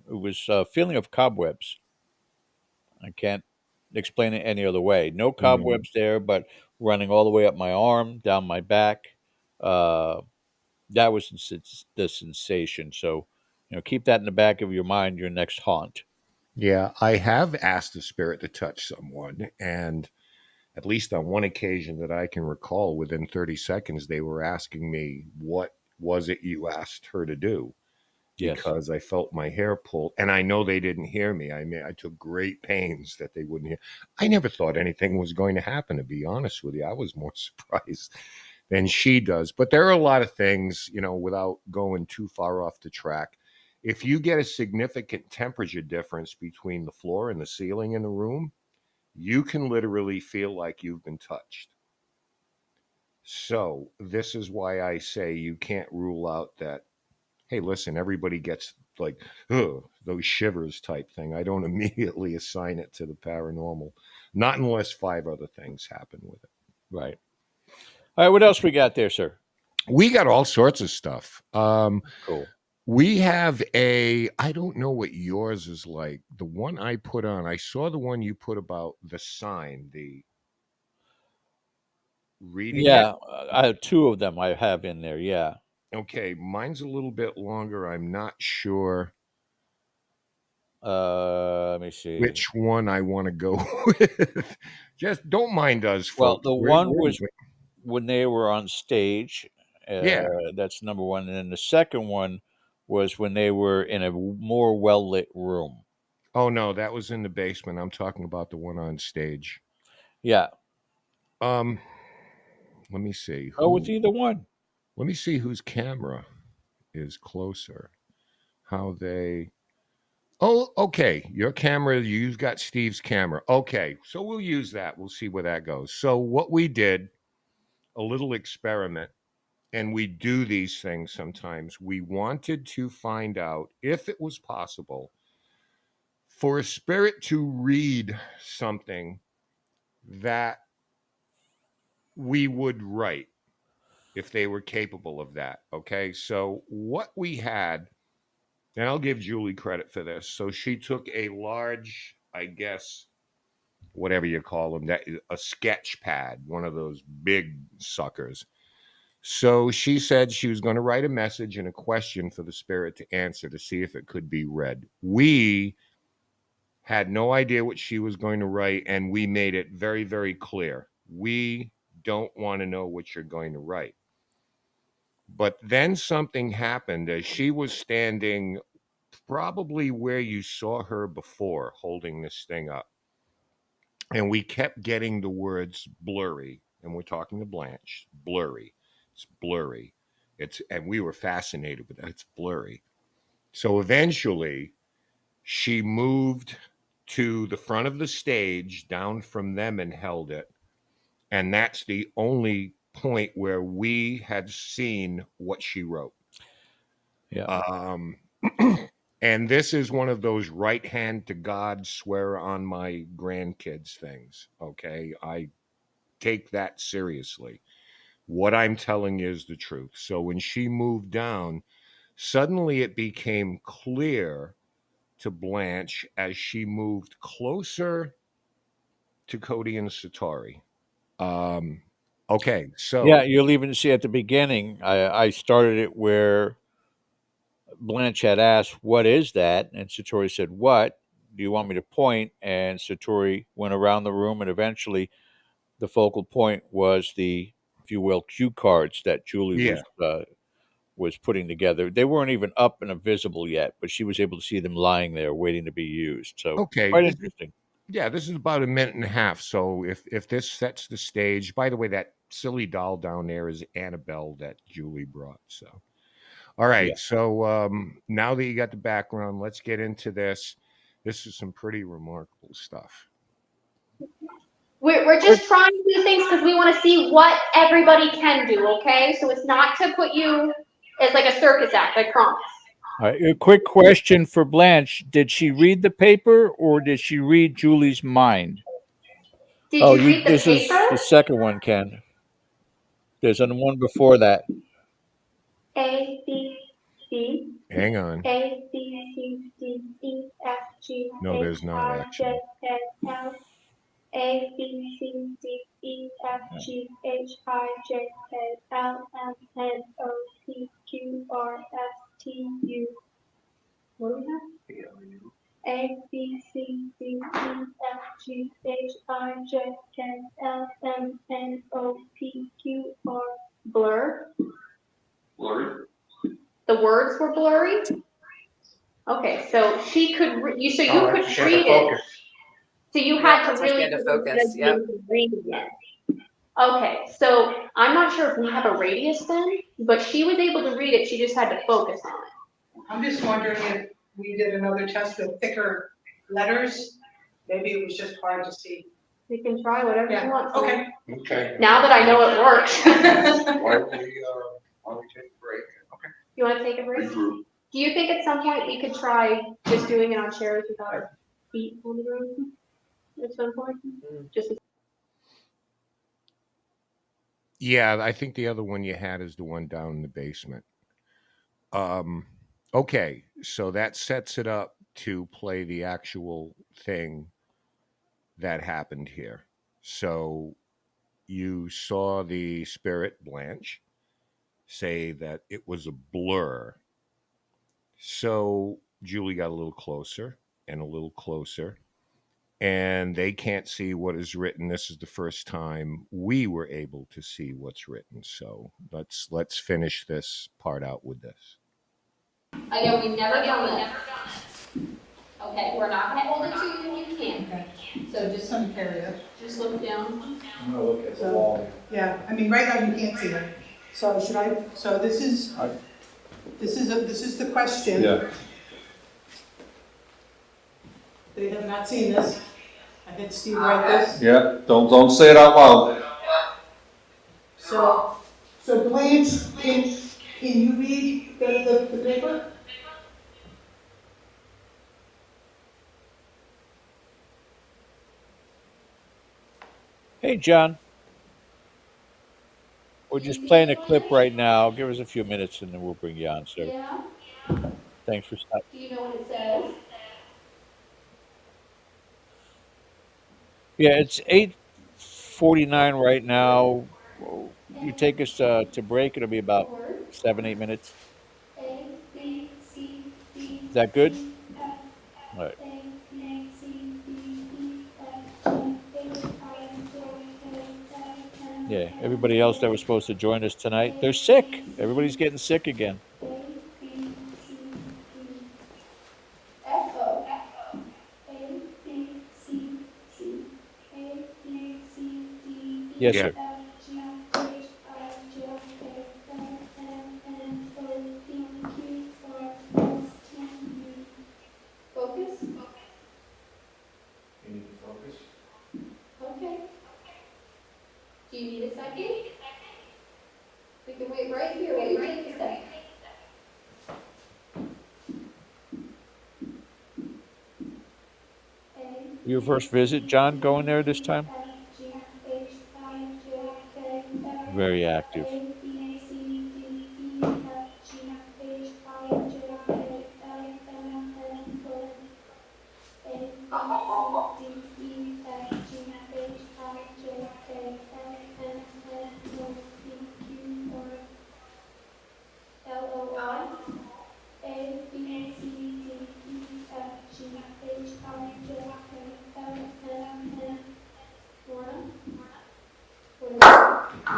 it was a feeling of cobwebs. I can't explain it any other way. No Mm. cobwebs there, but running all the way up my arm, down my back. Uh, that was the sensation. So, keep that in the back of your mind, your next haunt. Yeah, I have asked the spirit to touch someone, and at least on one occasion that I can recall, within 30 seconds, they were asking me, what was it you asked her to do? Yes. Because I felt my hair pull. And I know they didn't hear me. I mean, I took great pains that they wouldn't hear. I never thought anything was going to happen, to be honest with you. I was more surprised than she does. But there are a lot of things, without going too far off the track. If you get a significant temperature difference between the floor and the ceiling in the room, you can literally feel like you've been touched. So, this is why I say you can't rule out that, hey, listen, everybody gets like, ugh, those shivers type thing. I don't immediately assign it to the paranormal, not unless five other things happen with it. Right. All right. What else we got there, sir? We got all sorts of stuff. Cool. We have I don't know what yours is like. The one I put on, I saw the one you put about the sign, the reading it. Yeah. I have two of them I have in there. Yeah. Okay, mine's a little bit longer. I'm not sure Let me see. which one I want to go with. Just don't mind us, Well, folks. the We're, one we're was when they were on stage. yeah. That's number one. And then the second one was when they were in a more well lit room. Oh no, that was in the basement. I'm talking about the one on stage. Yeah. Um, let me see Oh, with who. either one. Let me see whose camera is closer. How they. Oh, okay. Your camera. You've got Steve's camera. Okay, so we'll use that. We'll see where that goes. So what we did, a little experiment, and we do these things sometimes. We wanted to find out if it was possible for a spirit to read something that we would write if they were capable of that. Okay. So, what we had, and I'll give Julie credit for this. So, she took a large, I guess, whatever you call them, that a sketch pad, one of those big suckers. So she said she was going to write a message and a question for the spirit to answer to see if it could be read. We had no idea what she was going to write, and we made it very, very clear. We don't want to know what you're going to write. But then something happened as she was standing probably where you saw her before holding this thing up. And we kept getting the words blurry. And we're talking to Blanche, blurry. It's blurry. And we were fascinated with that. It's blurry. So eventually she moved to the front of the stage down from them and held it. And that's the only point where we had seen what she wrote. Yeah. Um, and this is one of those right hand to God, swear on my grandkids things. Okay. I take that seriously. What I'm telling you is the truth. So when she moved down, suddenly it became clear to Blanche as she moved closer to Cody and Satori. Um, Okay, so Yeah, you'll even see at the beginning, I started it where Blanche had asked, "What is that?" And Satori said, "What? Do you want me to point?" And Satori went around the room, and eventually the focal point was the, if you will, cue cards that Julie yeah, was putting together. They weren't even up and visible yet, but she was able to see them lying there waiting to be used. So okay. quite interesting. Yeah, this is about a minute and a half. So if this sets the stage, by the way, that silly doll down there is Annabelle that Julie brought. So all Yeah. right. So now that you got the background, let's get into this. This is some pretty remarkable stuff. We're just trying to do things because we want to see what everybody can do, okay? So it's not to put you as like a circus act, I promise. All right, a quick question for Blanche. Did she read the paper or did she read Julie's mind? Did Oh, you read the this is paper? the second one, Ken. There's one before that. A, B, C, Hang on. A, B, C, D, E, F, G, No, H, there's not I, J, actually. K, L, A, B, C, D, E, F, G, H, I, J, K, L, M, N, O, P, Q, R, S, T, U. What do we have? A, B, C, D, E, F, G, H, I, J, K, L, M, N, O, P, Q, R. Blur? Blurry? The words were blurry? Okay, so she could, so you All right, could she had to read it. focus. So you Yeah, had that's to why she really had to be focus, able to read it. Okay, so I'm not sure if we have a radius then, but she was able to read it, she just had to focus on it. I'm just wondering if we did another test with thicker letters, maybe it was just hard to see. You can try whatever you Yeah, want. okay. Okay. Now that I know it works. Why don't we take a break? Okay. You wanna take a break? Do you think at some point we could try just doing it on chairs without our feet on the ground at some point? Just Yeah, I think the other one you had is the one down in the basement. Okay, so that sets it up to play the actual thing that happened here. So you saw the spirit Blanche say that it was a blur. So Julie got a little closer and a little closer, and they can't see what is written. This is the first time we were able to see what's written. So let's finish this part out with this. Again, we've never done this. Okay, we're not gonna hold it to you when you can't. Okay. So just Some area. just look down. I'm gonna look at the wall. Yeah, I mean, right now you can't see it. So should I, so this is the question. Yeah. They have not seen this. I had Steve write this. Yeah, don't say it out loud. So Blanche, can you read the paper? Hey, John. We're just playing a clip right now. Give us a few minutes and then we'll bring you on, sir. Yeah, Thanks for stopping. do you know what it says? Yeah, it's 8:49 right now. You take us to break. It'll be about 7-8 minutes. A, B, C, D, Is that good? E, F, All right. A, B, C, D, E, F, G, H, I, J, K, L, M, Yeah. N, Everybody else that was supposed to join us tonight, they're sick. Everybody's getting sick again. A, B, C, D, F, O, A, B, C, C, A, B, C, D, E, Yes, Yeah. sir. F, G, H, I, J, K, L, M, N, O, P, Q, R, S, T, U. Focus? You need to focus. Okay. Do you need a second? We can wait right here while you take a second. Your first visit, John, going there this time? Very active.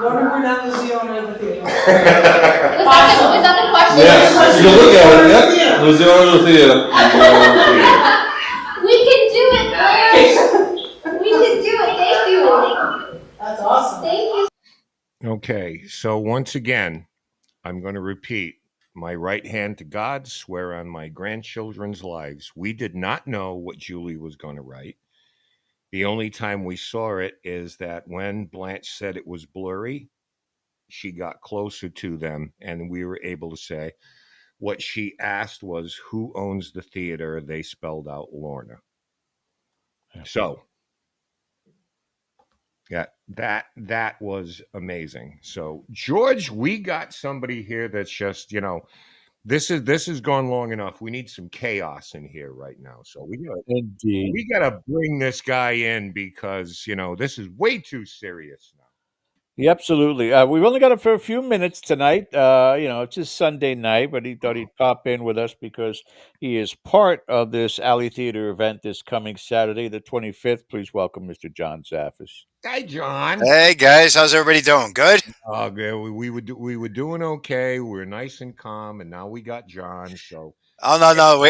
Lorna Brunel is the owner of the theater. Was that the question? Yes, you can look at it, yeah, it was the owner of the theater. We can do it, Claire. We can do it. Thank you. That's awesome. Thank you. Okay, so once again, I'm going to repeat. My right hand to God, swear on my grandchildren's lives. We did not know what Julie was going to write. The only time we saw it is that when Blanche said it was blurry, she got closer to them and we were able to say what she asked was who owns the theater. They spelled out Lorna. So yeah, that was amazing. So George, we got somebody here that's just, this has gone long enough. We need some chaos in here right now. So Indeed. we gotta bring this guy in because this is way too serious now. Yeah, absolutely. We've only got him for a few minutes tonight. It's his Sunday night, but he thought he'd pop in with us because he is part of this Alley Theater event this coming Saturday, the 25th. Please welcome Mr. John Zaffis. Hi, John. Hey guys, how's everybody doing? Good. Oh, good. We were doing okay. We were nice and calm, and now we got John. So Oh no.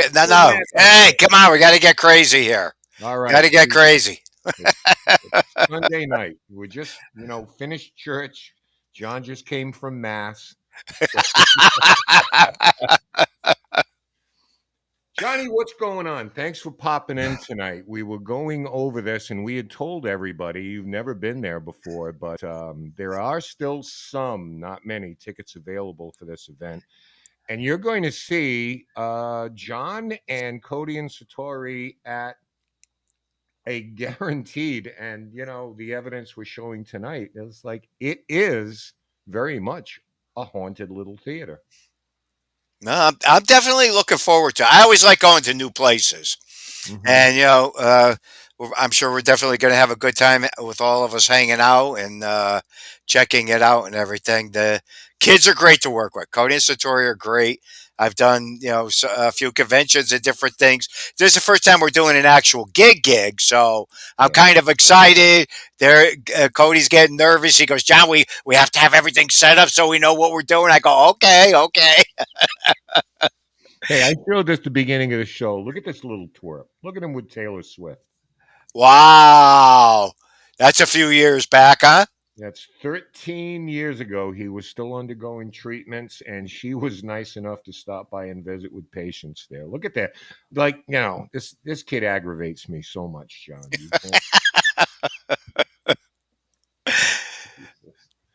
Hey, come on, we got to get crazy here. all right, Got to get crazy. It's Sunday night. We just finished church. John just came from mass. Johnny, what's going on? Thanks for popping in tonight. We were going over this, and we had told everybody you've never been there before, but there are still some, not many, tickets available for this event. And you're going to see John and Cody and Satori at a guaranteed, and the evidence we're showing tonight is like it is very much a haunted little theater. No, I'm definitely looking forward to it. I always like going to new places. And I'm sure we're definitely going to have a good time with all of us hanging out and checking it out and everything. The kids are great to work with. Cody and Satori are great. I've done a few conventions and different things. This is the first time we're doing an actual gig, so I'm kind of excited. Cody's getting nervous. He goes, John, we have to have everything set up so we know what we're doing. I go, okay. Hey, I showed this the beginning of the show. Look at this little twerp. Look at him with Taylor Swift. Wow. That's a few years back, huh? That's 13 years ago. He was still undergoing treatments, and she was nice enough to stop by and visit with patients there. Look at that. Like, this kid aggravates me so much, John.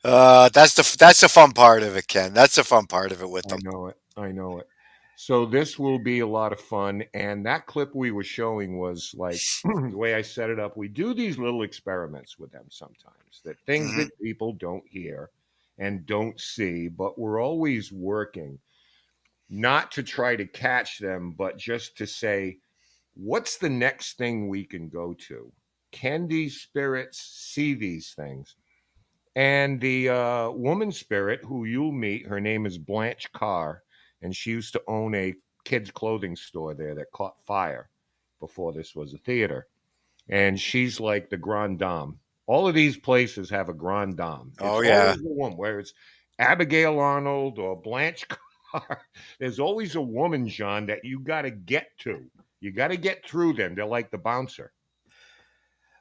That's the fun part of it, Ken. That's the fun part of it with them. I know it. So this will be a lot of fun. And that clip we were showing was like the way I set it up. We do these little experiments with them sometimes, that things that people don't hear and don't see, but we're always working not to try to catch them, but just to say, what's the next thing we can go to? Can these spirits see these things? And the woman spirit who you'll meet, her name is Blanche Carr, and she used to own a kids' clothing store there that caught fire before this was a theater. And she's like the Grand Dame. All of these places have a Grand Dame. It's always a woman, where it's Abigail Arnold or Blanche Carr. There's always a woman, John, that you got to get to. You got to get through them. They're like the bouncer.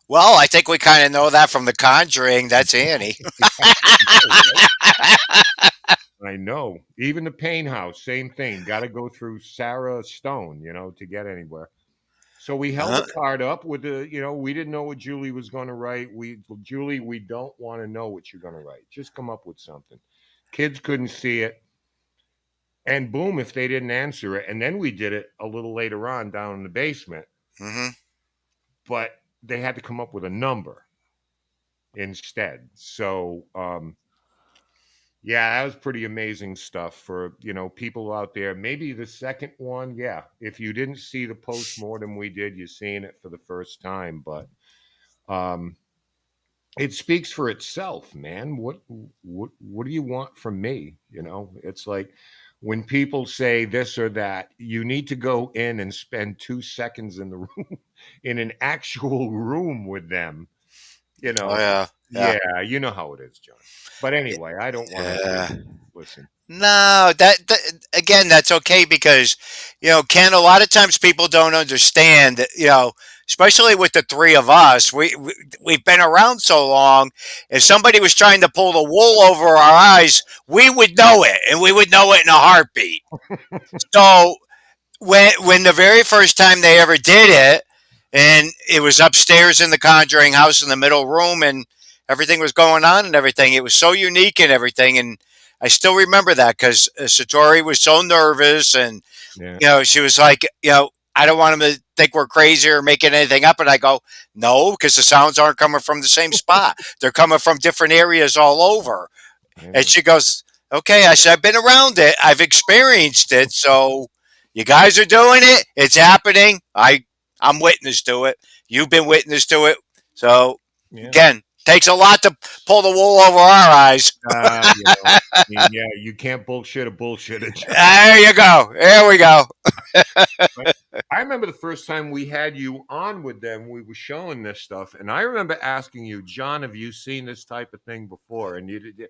Well, I think we kind of know that from The Conjuring. That's Annie. I know. Even the Pain House, same thing. Got to go through Sarah Stone, to get anywhere. So we held the card up with we didn't know what Julie was going to write. Julie, we don't want to know what you're going to write. Just come up with something. Kids couldn't see it. And boom, if they didn't answer it. And then we did it a little later on down in the basement. But they had to come up with a number instead. So, yeah, that was pretty amazing stuff for, people out there. Maybe the second one, yeah. If you didn't see the postmortem we did, you're seeing it for the first time. But it speaks for itself, man. What do you want from me? It's like when people say this or that, you need to go in and spend 2 seconds in the room, in an actual room with them, You Oh know, yeah, yeah, yeah, you know how it is, John. But anyway, I don't want to hear yeah. you. Listen. No, that again, that's okay because Ken. A lot of times people don't understand that. Especially with the three of us, we've been around so long. If somebody was trying to pull the wool over our eyes, we would know it, and we would know it in a heartbeat. So when the very first time they ever did it, and it was upstairs in the Conjuring house in the middle room, and everything was going on and everything. It was so unique and everything, and I still remember that because Satori was so nervous, and Yeah. she was like, I don't want them to think we're crazy or making anything up, and I go, no, because the sounds aren't coming from the same spot; they're coming from different areas all over. I And know. she goes, okay. I said, I've been around it. I've experienced it. So you guys are doing it. It's happening. I'm witness to it. You've been witness to it. So Yeah. again, takes a lot to pull the wool over our eyes. I mean, yeah, you can't bullshit a bullshitter, John. There you go. There we go. Right? I remember the first time we had you on with them, we were showing this stuff, and I remember asking you, John, have you seen this type of thing before? And you did.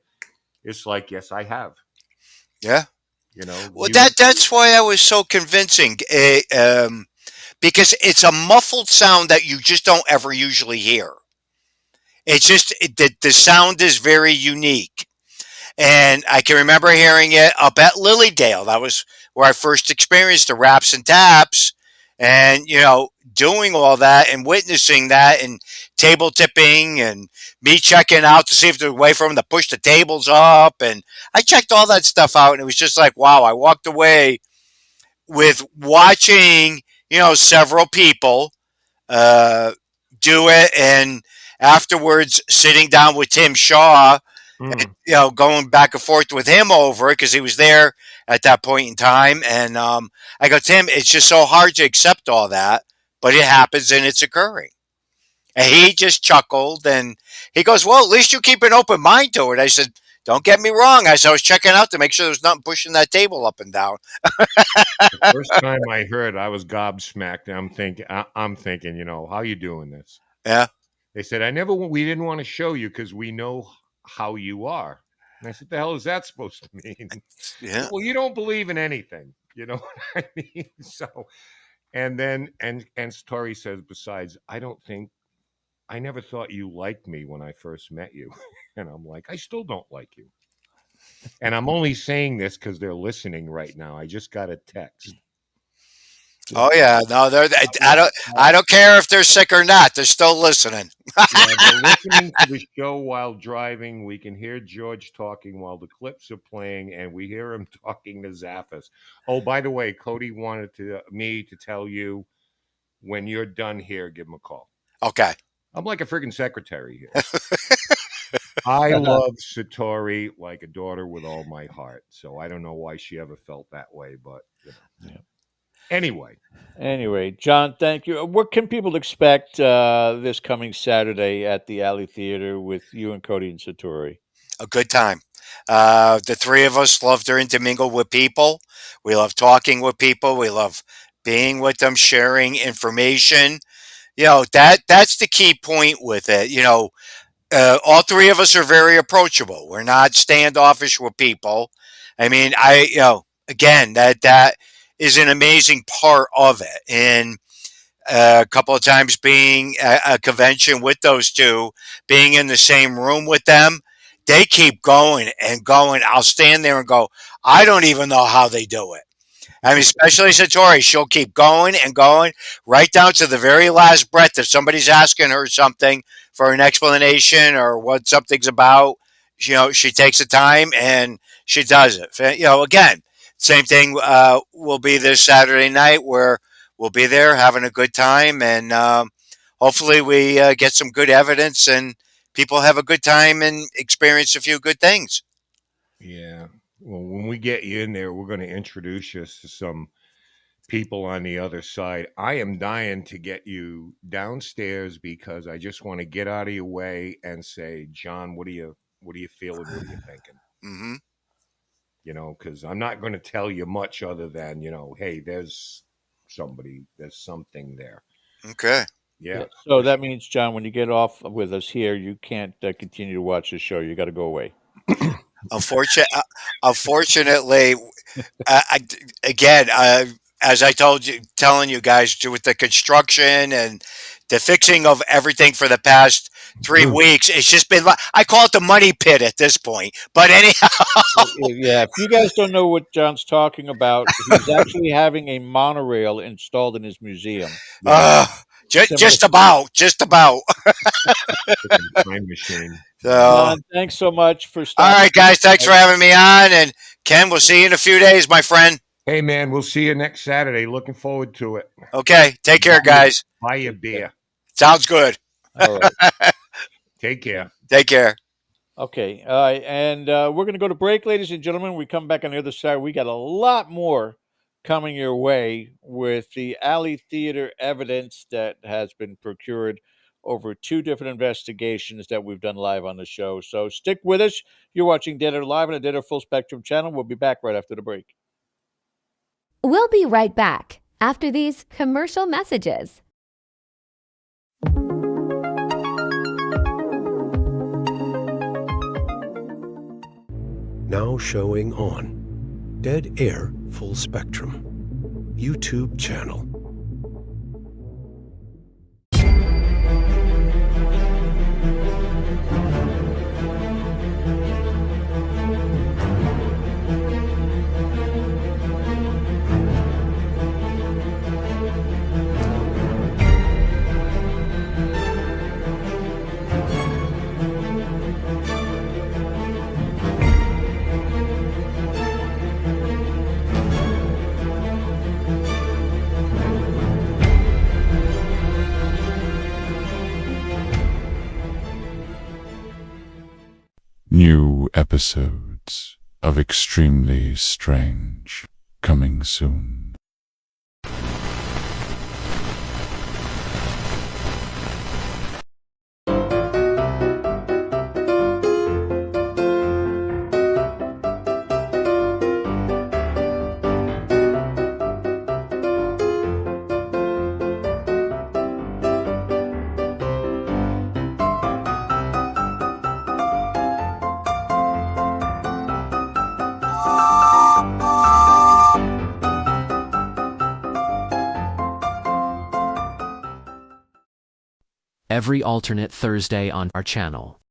It's like, yes, I have. Yeah. You know, Well, that's why I was so convincing. Because it's a muffled sound that you just don't ever usually hear. It's just the sound is very unique. And I can remember hearing it up at Lilydale. That was where I first experienced the raps and taps, and doing all that and witnessing that, and table tipping, and me checking out to see if there's a way for them to push the tables up. And I checked all that stuff out, and it was just like, wow, I walked away with watching, several people uh, do it, and afterwards sitting down with Tim Shaw, Mm, going back and forth with him over it because he was there at that point in time. And I go, Tim, it's just so hard to accept all that, but it happens and it's occurring. And he just chuckled and he goes, well, at least you keep an open mind to it. I said, don't get me wrong. I said, I was checking out to make sure there's nothing pushing that table up and down. the first time I heard, I was gobsmacked. I'm thinking, how you doing this? Yeah. They said, we didn't want to show you because we know how you are. And I said, the hell is that supposed to mean? Yeah. Well, you don't believe in anything. You know what I mean? So, and then, and Tori says, besides, I never thought you liked me when I first met you. And I'm like, I still don't like you. And I'm only saying this because they're listening right now. I just got a text. Oh yeah. No, I Yeah. don't, I don't care if they're sick or not. They're still listening. Yeah, they're listening to the show while driving. We can hear George talking while the clips are playing, and we hear him talking to Zaffis. Oh, by the way, Cody wanted me to tell you when you're done here, give him a call. Okay. I'm like a freaking secretary here. I love Satori like a daughter with all my heart. So I don't know why she ever felt that way, but Yeah. Anyway. Anyway, John, thank you. What can people expect this coming Saturday at the Alley Theater with you and Cody and Satori? A good time. The three of us love to intermingle with people. We love talking with people. We love being with them, sharing information. That's the key point with it. All three of us are very approachable. We're not standoffish with people. I mean, again, that is an amazing part of it. And a couple of times being at a convention with those two, being in the same room with them, they keep going and going. I'll stand there and go, I don't even know how they do it. I mean, especially Satori, she'll keep going and going right down to the very last breath. If somebody's asking her something for an explanation or what something's about, she takes the time and she does it. Again, same thing will be this Saturday night where we'll be there having a good time, and hopefully we get some good evidence and people have a good time and experience a few good things. Yeah. Well, when we get you in there, we're going to introduce you to some people on the other side. I am dying to get you downstairs because I just want to get out of your way and say, John, what are you feeling? What are you thinking? Hmm. Because I'm not going to tell you much other than, hey, there's something there. Okay. Yeah. So that means, John, when you get off with us here, you can't continue to watch the show. You got to go away. Unfortunately, I, again, as I telling you guys, with the construction and the fixing of everything for the past 3 weeks, it's just been like, I call it the money pit at this point. But anyhow, Yeah, if you guys don't know what John's talking about, he's actually having a monorail installed in his museum. just about. Time machine. So, John, thanks so much for stopping. All right, guys, thanks for having me on. And Ken, we'll see you in a few days, my friend. Hey, man, we'll see you next Saturday. Looking forward to it. Okay, take care, guys. Buy your beer. Sounds good. All right. Take care. Take care. Okay, and we're going to go to break, ladies and gentlemen. We come back on the other side. We got a lot more coming your way with the Alley Theater evidence that has been procured over 2 different investigations that we've done live on the show. So stick with us. You're watching Dead Air Live on the Dead Air Full Spectrum channel. We'll be back right after the break. We'll be right back after these commercial messages. Now showing on Dead Air Full Spectrum YouTube channel. New episodes of Extremely Strange coming soon. Every alternate Thursday on our channel.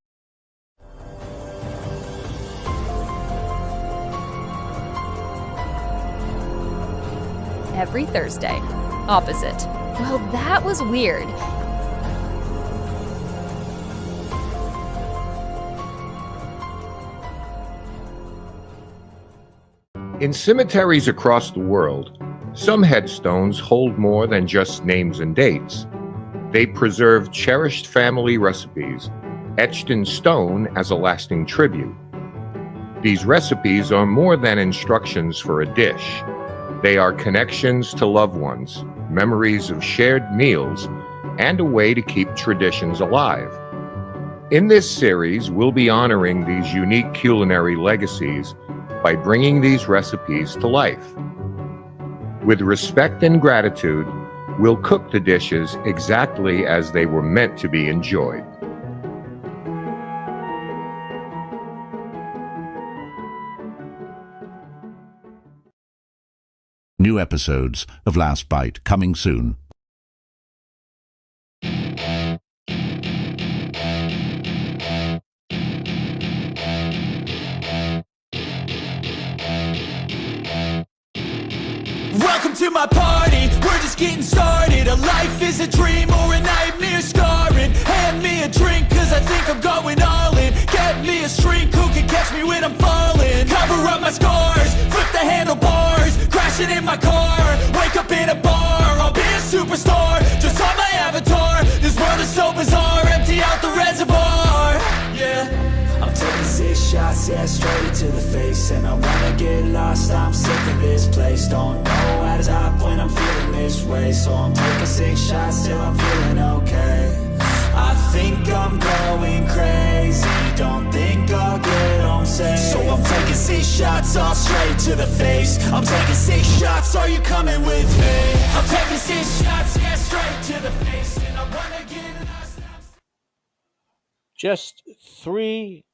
Every Thursday. Opposite. Well, that was weird. In cemeteries across the world, some headstones hold more than just names and dates. They preserve cherished family recipes, etched in stone as a lasting tribute. These recipes are more than instructions for a dish. They are connections to loved ones, memories of shared meals, and a way to keep traditions alive. In this series, we'll be honoring these unique culinary legacies by bringing these recipes to life. With respect and gratitude, we'll cook the dishes exactly as they were meant to be enjoyed. New episodes of Last Bite coming soon. Welcome to my party, we're just getting started. A life is a dream or a nightmare scarring. Hand me a drink cause I think I'm going all in. Get me a shrink who can catch me when I'm falling. Cover up my scars, flip the handlebars. Crashing in my car, wake up in a bar. I'll be a superstar, just on my avatar. This world is so bizarre, empty out the reservoir. Yeah, I'm taking 6 shots, yeah, straight to the face. And I wanna get lost, I'm sick of this place. Don't know how to stop when I'm feeling this way. So I'm taking 6 shots till I'm feeling okay. I think I'm going crazy, don't think I'll get home safe. So I'm taking 6 shots all straight to the face. I'm taking 6 shots, are you coming with me? I'm taking 6 shots, yeah, straight to the face, and I wanna get lost. Just $3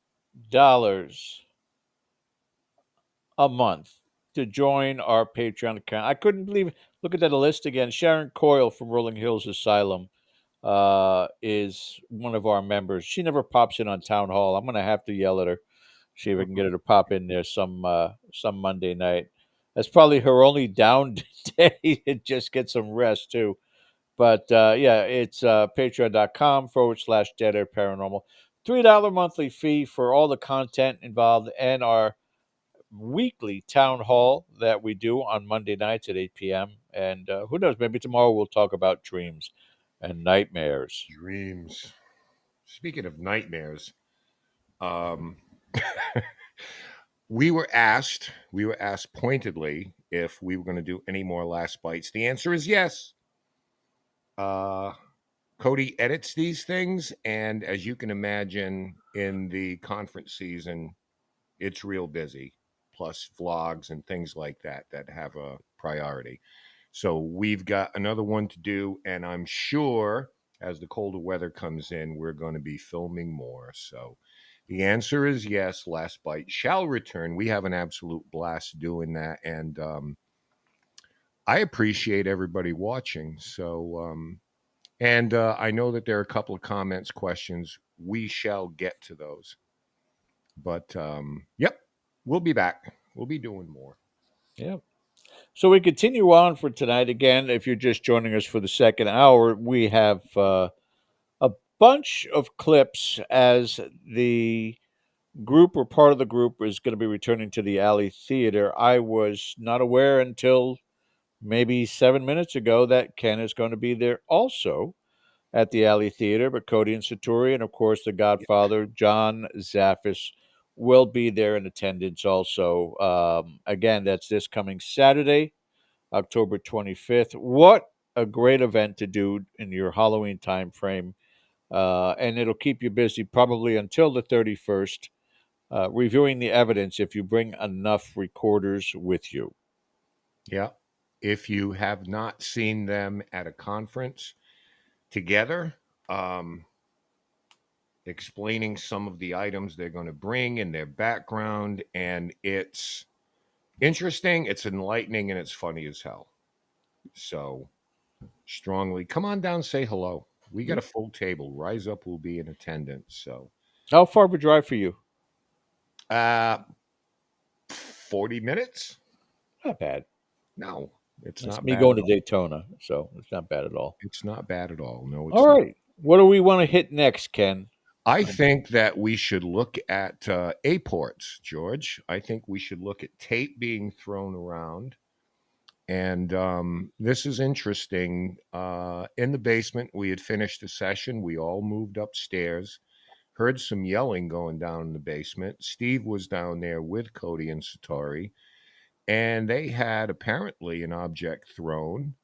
a month to join our Patreon account. I couldn't believe it. Look at that list again. Sharon Coyle from Rolling Hills Asylum is one of our members. She never pops in on Town Hall. I'm going to have to yell at her, see if I can get her to pop in there some Monday night. That's probably her only down day to just get some rest too. But yeah, it's patreon.com/Dead Air Paranormal. $3 monthly fee for all the content involved and our weekly town hall that we do on Monday nights at 8 p.m. And who knows, maybe tomorrow we'll talk about dreams and nightmares. Dreams. Speaking of nightmares, we were asked pointedly if we were going to do any more Last Bites. The answer is yes. Cody edits these things, and as you can imagine, in the conference season, it's real busy, plus vlogs and things like that have a priority. So we've got another one to do, and I'm sure as the colder weather comes in, we're going to be filming more. So the answer is yes, Last Bite shall return. We have an absolute blast doing that, and I appreciate everybody watching. So, and I know that there are a couple of comments, questions. We shall get to those. But, yep, we'll be back. We'll be doing more. Yeah. So we continue on for tonight. Again, if you're just joining us for the second hour, we have a bunch of clips as the group or part of the group is going to be returning to the Alley Theater. I was not aware until maybe 7 minutes ago that Ken is going to be there also at the Alley Theater, but Cody and Satori, and of course the Godfather, John Zaffis, will be there in attendance also. Again, that's this coming Saturday, October 25th. What a great event to do in your Halloween time frame. And it'll keep you busy probably until the 31st, reviewing the evidence if you bring enough recorders with you. Yeah. If you have not seen them at a conference together, explaining some of the items they're going to bring and their background, and it's interesting, it's enlightening, and it's funny as hell. So strongly come on down, say hello. We got a full table. Rise Up will be in attendance. So how far of a drive for you? 40 minutes. Not bad. No, it's That's not me bad going at to all. Daytona, so it's not bad at all. It's not bad at all. No, it's all not. right. What do we want to hit next, Ken? I think that we should look at aports, George. I think we should look at tape being thrown around. And this is interesting. In the basement, we had finished the session. We all moved upstairs, heard some yelling going down in the basement. Steve was down there with Cody and Satori, and they had apparently an object thrown.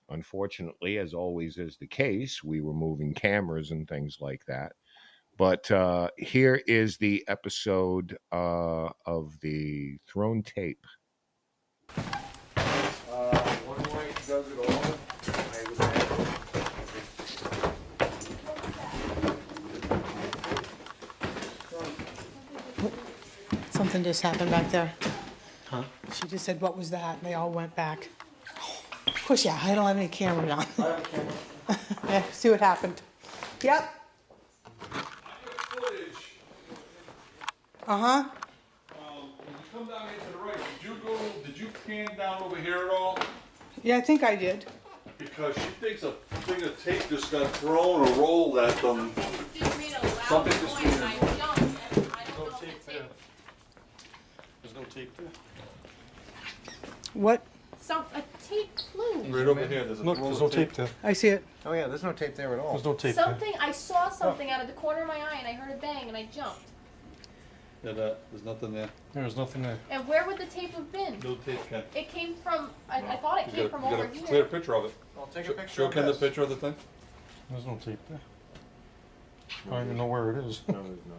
Unfortunately, as always is the case, we were moving cameras and things like that. But here is the episode of the thrown tape. One way does it all. Something just happened back there. Huh? She just said, "What was that?" And they all went back. Of course, yeah, I don't have any cameras on. I have a camera. Yeah, see what happened. Yep. Uh-huh. When you come down here to the right, did you pan down over here at all? Yeah, I think I did. Because she thinks a thing of tape just got thrown or rolled at them. Something just There's no tape there. There's no tape there. What? A tape flew. Right over here. There's no tape there. I see it. Oh yeah, there's no tape there at all. There's no tape I saw something out of the corner of my eye and I heard a bang and I jumped. Yeah, there's nothing there. There's nothing there. And where would the tape have been? No tape, Ken. It came from, I thought it came from over You got a here. clear picture of it. I'll take a picture Show of Ken the this. picture of the thing. There's no tape there. I don't even know where it is. No, there's not.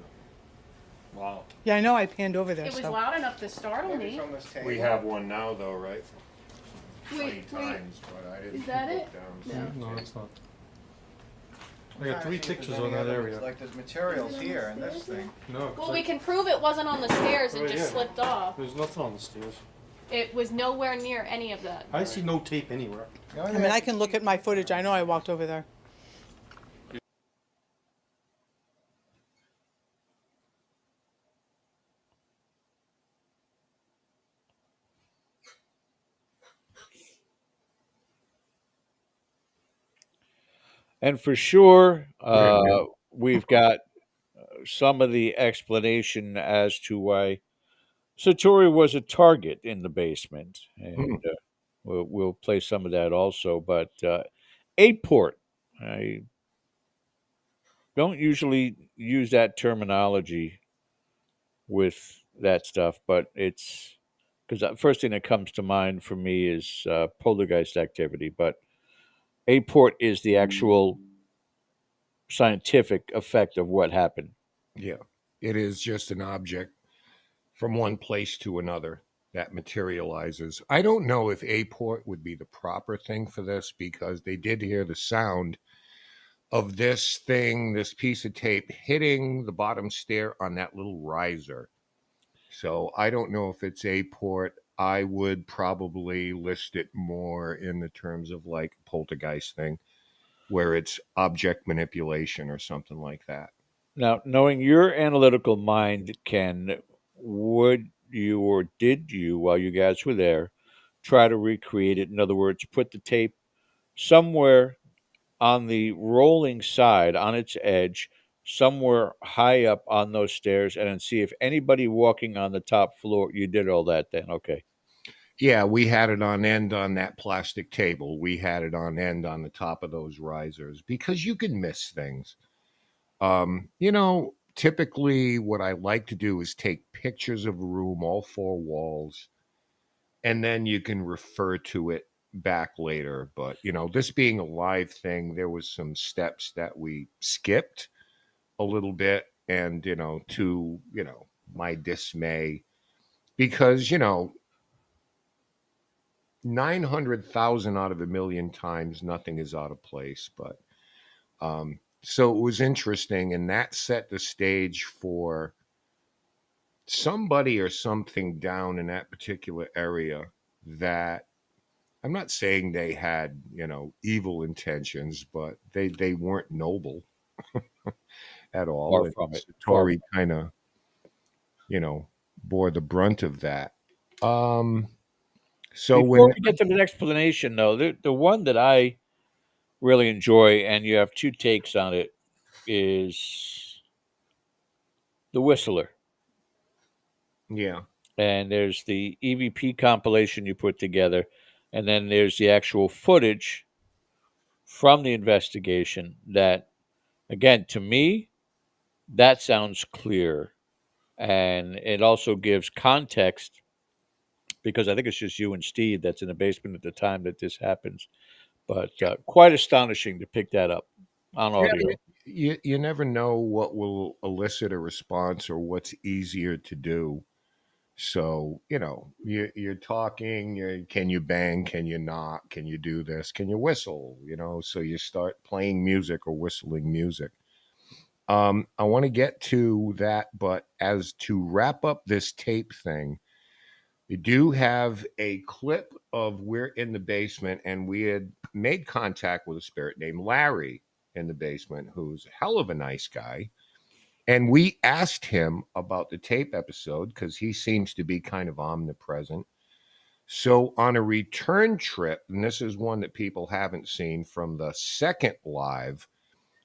Wow. Yeah, I know I panned over there. It was so. loud enough to startle Maybe me. from this table. We have one now, though, right? Wait, times, but I didn't Is that look it? down. No. No, it's not. I got 3 pictures on that area. Like there's materials here in this thing. No. Well, we can prove it wasn't on the stairs and Right, just yeah. slipped off. There's nothing on the stairs. It was nowhere near any of that. I see no tape anywhere. I mean, I can look at my footage. I know I walked over there. And for sure, we've got some of the explanation as to why Satori was a target in the basement, and we'll play some of that also. But 8-port, I don't usually use that terminology with that stuff, but it's because the first thing that comes to mind for me is poltergeist activity. But 8-port is the actual scientific effect of what happened. Yeah, it is just an object from one place to another that materializes. I don't know if A-port would be the proper thing for this because they did hear the sound of this thing, this piece of tape hitting the bottom stair on that little riser. So I don't know if it's A-port. I would probably list it more in the terms of like poltergeist thing, where it's object manipulation or something like that. Now, knowing your analytical mind, Ken, would you or did you, while you guys were there, try to recreate it? In other words, put the tape somewhere on the rolling side, on its edge, somewhere high up on those stairs, and then see if anybody walking on the top floor, you did all that then, okay. Yeah, we had it on end on that plastic table. We had it on end on the top of those risers because you can miss things. Typically what I like to do is take pictures of a room, all 4 walls, and then you can refer to it back later. But, this being a live thing, there was some steps that we skipped a little bit and, to, my dismay, because, 900,000 out of a million times, nothing is out of place. But, so it was interesting, and that set the stage for somebody or something down in that particular area that I'm not saying they had, evil intentions, but they weren't noble at all. Far And from it. Satori kind of, bore the brunt of that. So before we get to the explanation, though, the one that I really enjoy, and you have 2 takes on it, is the Whistler. Yeah. And there's the EVP compilation you put together, and then there's the actual footage from the investigation that, again, to me, that sounds clear. And it also gives context because I think it's just you and Steve that's in the basement at the time that this happens. But quite astonishing to pick that up on audio. Yeah, you never know what will elicit a response or what's easier to do. So, you're talking, can you bang? Can you not? Can you do this? Can you whistle? So you start playing music or whistling music. I want to get to that, but as to wrap up this tape thing, we do have a clip of we're in the basement and we had made contact with a spirit named Larry in the basement, who's a hell of a nice guy. And we asked him about the tape episode because he seems to be kind of omnipresent. So on a return trip, and this is one that people haven't seen from the second live,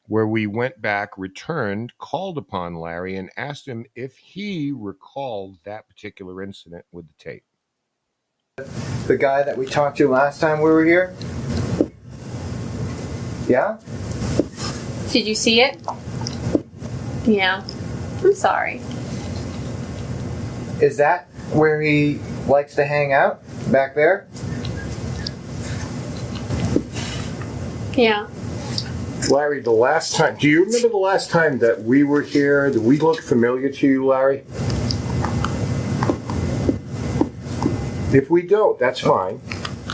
where we went back, returned, called upon Larry, and asked him if he recalled that particular incident with the tape. The guy that we talked to last time we were here? Yeah? Did you see it? Yeah. I'm sorry. Is that where he likes to hang out? Back there? Yeah. Larry, the last time, do you remember the last time that we were here? Did we look familiar to you, Larry? If we don't, that's fine.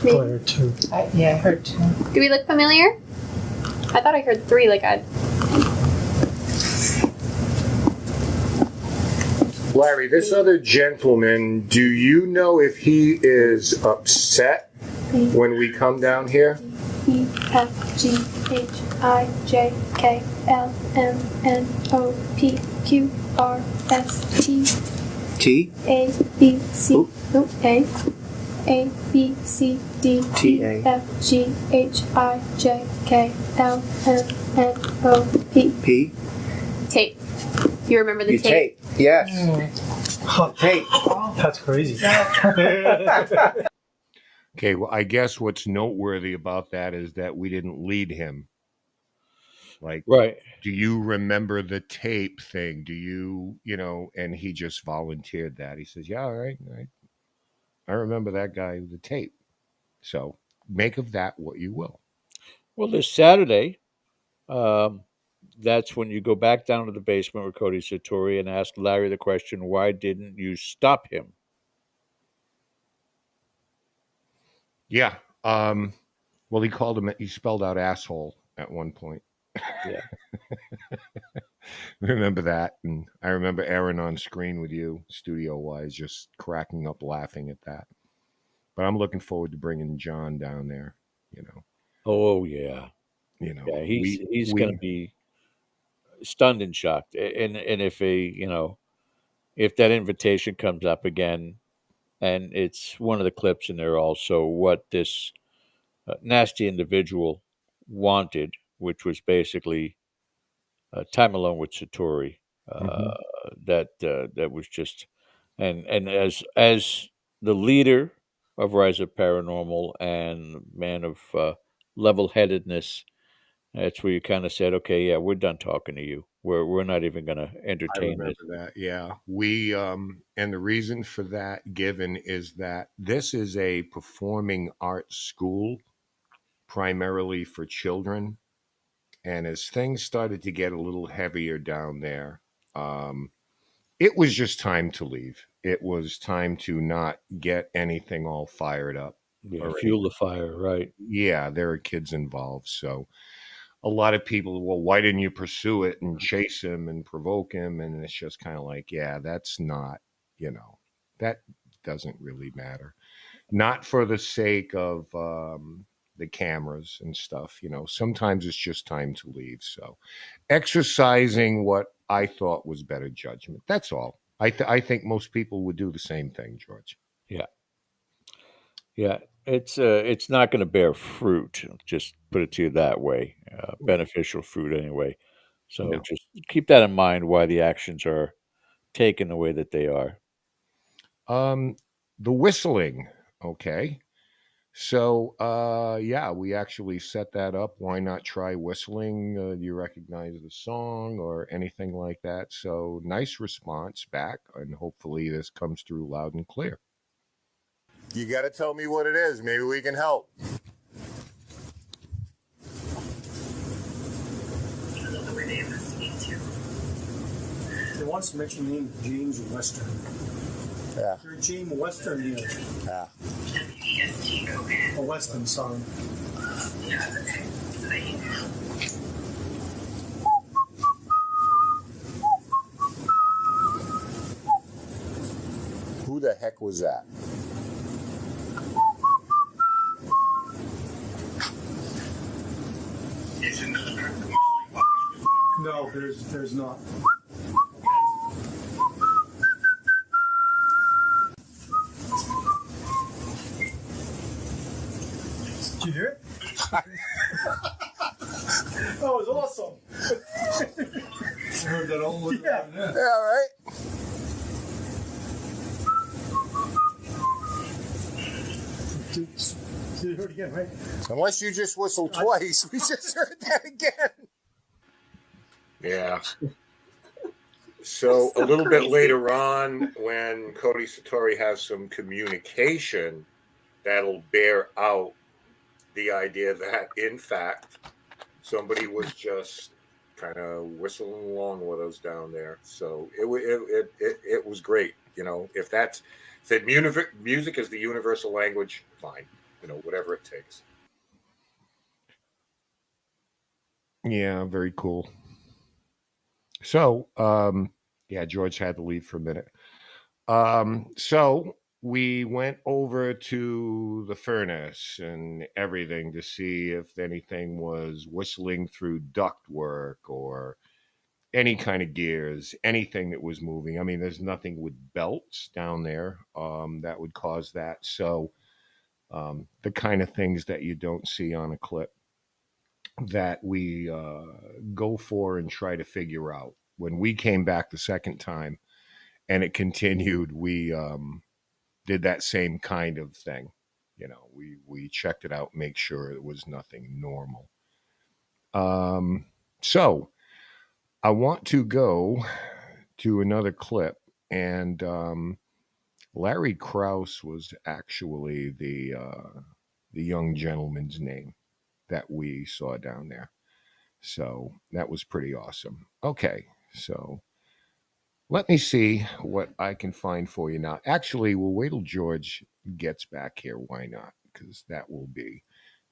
Maybe. I heard 2. Yeah, I heard 2. Do we look familiar? I thought I heard 3. Like I. Larry, this other gentleman, do you know if he is upset when we come down here? E F G H I J K L M N O P Q R S T T? A B C A B C D T E A. F G H I J K L M N O P. P? Tape. You remember the You tape? Yes. Tape. That's crazy. Okay, well, I guess what's noteworthy about that is that we didn't lead him. Like, Right. do you remember the tape thing? Do you, and he just volunteered that. He says, yeah, all right. I remember that guy with the tape. So make of that what you will. Well, this Saturday, that's when you go back down to the basement with Cody Satori and ask Larry the question, why didn't you stop him? Yeah. Well, he spelled out asshole at one point. Yeah. Remember that. And I remember Aaron on screen with you, studio wise, just cracking up laughing at that. But I'm looking forward to bringing John down there, Oh, yeah. Yeah, he's going to be stunned and shocked. And if if that invitation comes up again, and it's one of the clips in there also what this nasty individual wanted, which was basically time alone with Satori. That was just, and as the leader of Rise of Paranormal and man of level headedness, that's where you kind of said, okay, yeah, we're done talking to you. We're not even going to I entertain remember this. that. Yeah. We and the reason for that given is that this is a performing arts school primarily for children. And as things started to get a little heavier down there, it was just time to leave. It was time to not get anything all fired up Yeah, or fuel anything. the fire, right? Yeah, there are kids involved. So a lot of people, well, why didn't you pursue it and chase him and provoke him? And it's just kind of like, yeah, that's not, that doesn't really matter. Not for the sake of the cameras and stuff. Sometimes it's just time to leave. So exercising what I thought was better judgment. That's all. I think most people would do the same thing, George. Yeah. Yeah, it's not going to bear fruit. Just put it to you that way, beneficial fruit anyway. So No. just keep that in mind why the actions are taken the way that they are. The whistling. Okay. So, yeah, we actually set that up. Why not try whistling? Do you recognize the song or anything like that? So, nice response back, and hopefully, this comes through loud and clear. You got to tell me what it is. Maybe we can help. They once mentioned the name James Western. Yeah. You're James Western here. Yeah. A Western song. Who the heck was that? No, there's not. Did you hear it? That was awesome. I heard that all the way Yeah. down there. Yeah, right. Did you hear it again, right? Unless you just whistled twice, we just heard that again. Yeah. So a little bit later on, when Cody Satori has some communication, that'll bear out the idea that, in fact, somebody was just kind of whistling along with us down there. So it was great. If that music is the universal language, fine. whatever it takes. Yeah, very cool. So, yeah, George had to leave for a minute. So we went over to the furnace and everything to see if anything was whistling through ductwork or any kind of gears, anything that was moving. I mean, there's nothing with belts down there that would cause that. So, the kind of things that you don't see on a clip that we go for and try to figure out. When we came back the second time and it continued, we did that same kind of thing. We checked it out, make sure it was nothing normal. So I want to go to another clip, and Larry Krause was actually the young gentleman's name that we saw down there. So that was pretty awesome. Okay, so let me see what I can find for you now. Actually, we'll wait till George gets back here. Why not? Because that will be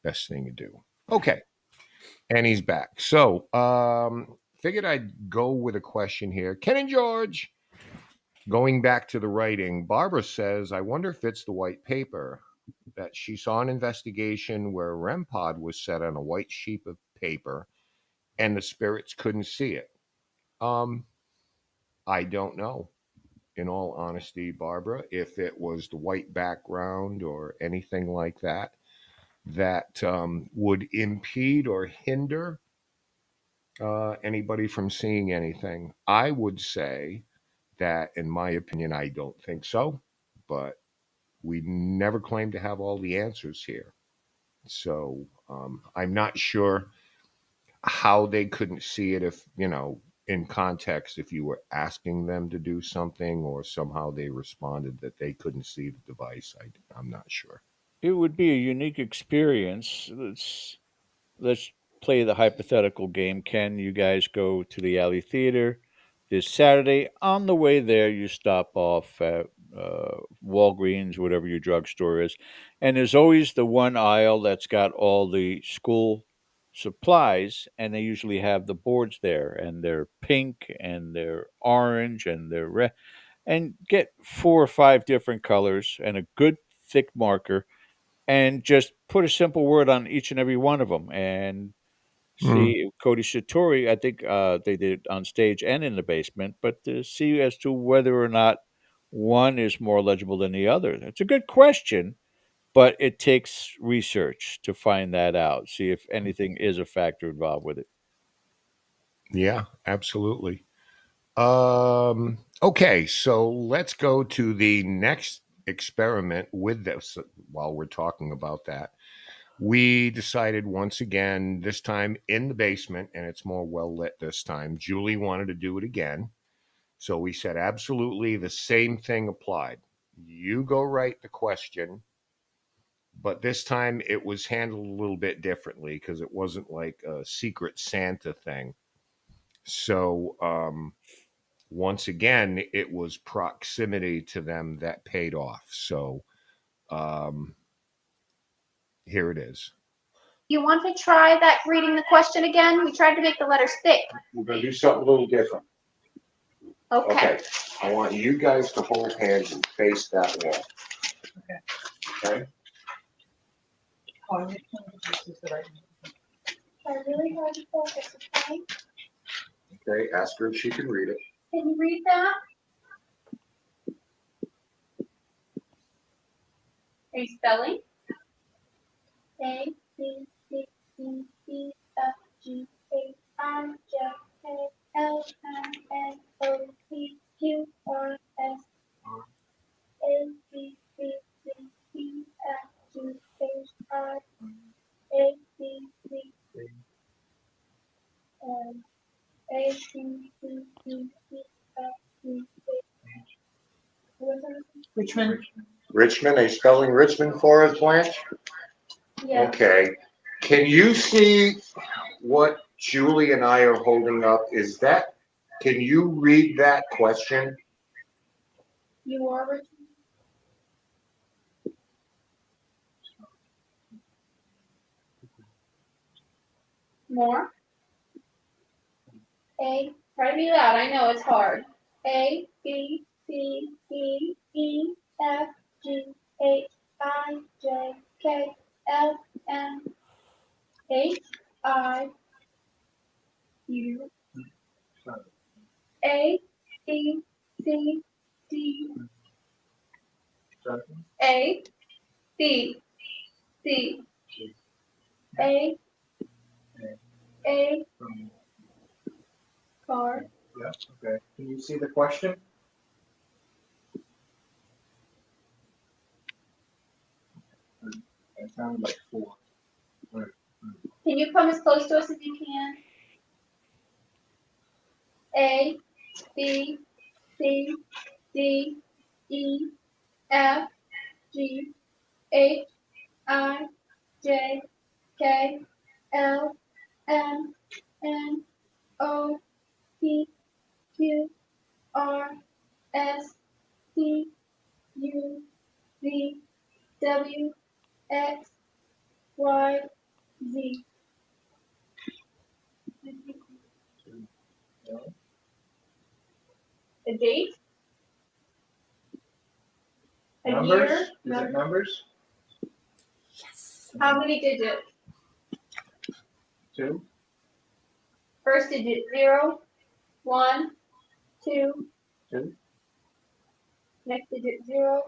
best thing to do. Okay, and he's back. So, figured I'd go with a question here. Ken and George, going back to the writing, Barbara says, I wonder if it's the white paper that she saw an investigation where a REM pod was set on a white sheet of paper and the spirits couldn't see it. I don't know, in all honesty, Barbara, if it was the white background or anything like that that would impede or hinder anybody from seeing anything. I would say that, in my opinion, I don't think so, but we never claim to have all the answers here. So I'm not sure how they couldn't see it if, in context, if you were asking them to do something or somehow they responded that they couldn't see the device. I'm not sure. It would be a unique experience. Let's play the hypothetical game. Can you guys go to the Alley Theater this Saturday? On the way there, you stop off at Walgreens, whatever your drugstore is, and there's always the one aisle that's got all the school supplies, and they usually have the boards there, and they're pink, and they're orange, and they're red, and get 4 or 5 different colors and a good thick marker, and just put a simple word on each and every one of them, and see Cody Satori. I think they did it on stage and in the basement, but to see as to whether or not one is more legible than the other. It's a good question, but it takes research to find that out. See if anything is a factor involved with it. Yeah, absolutely. Okay, so let's go to the next experiment with this while we're talking about that. We decided once again, this time in the basement, and it's more well lit this time. Julie wanted to do it again. So we said absolutely the same thing applied. You go write the question, but this time it was handled a little bit differently because it wasn't like a secret Santa thing. So, once again, it was proximity to them that paid off. So, here it is. You want to try that reading the question again? We tried to make the letters thick. We're going to do something a little different. Okay. I want you guys to hold hands and face that wall. Okay. Try really hard to focus, okay? Okay, ask her if she can read it. Can you read that? Are you spelling? A, B, C, D, E, F, G, H, I, J, K, L, M, N, O, P, Q, R, S, A, B, C, D, E, F, G, H, I, A, B, C, A, B, C, D, E, F, G, H. Richmond. Richmond, are you spelling Richmond for us, Blanche? Yeah. Okay. Can you see what Julie and I are holding up? Can you read that question? You are Richmond? More. A. Try to be loud. I know it's hard. A, B, C, D, E, F, G, H, I, J, K, L, M, H, I, U, A, B, C, D, A, B, C, A, A, car. Yeah, okay. Can you see the question? It sounded like 4. Right. Can you come as close to us as you can? A, B, C, D, E, F, G, H, I, J, K, L, M, N, O, P, Q, R, S, T, U, V, W, X, Y, Z. A date? A Numbers? year? Is it numbers? How many digits? 2? First digit 0, 1, 2. 2? Next digit 0,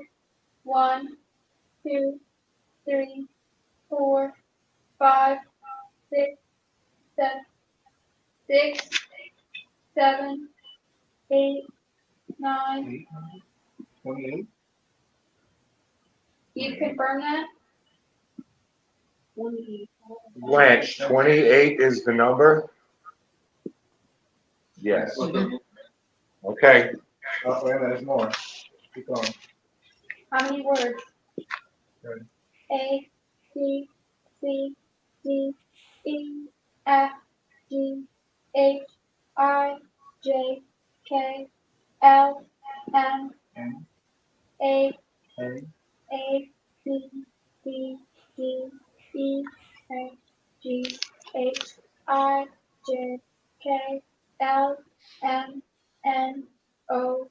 1, 2, 3, 4, 5, 6, 7, 6, 7, 8, 9. 28? You confirm that? Blanche, 28 is the number? Yes. Okay. Oh, wait a minute, there's more. Keep going. How many words? Good. A, B, C, D, E, F, G, H, I, J, K, L, M, N, A, A, A, B, C, D, E, F, G, H, I, J, K, L, M, N, O,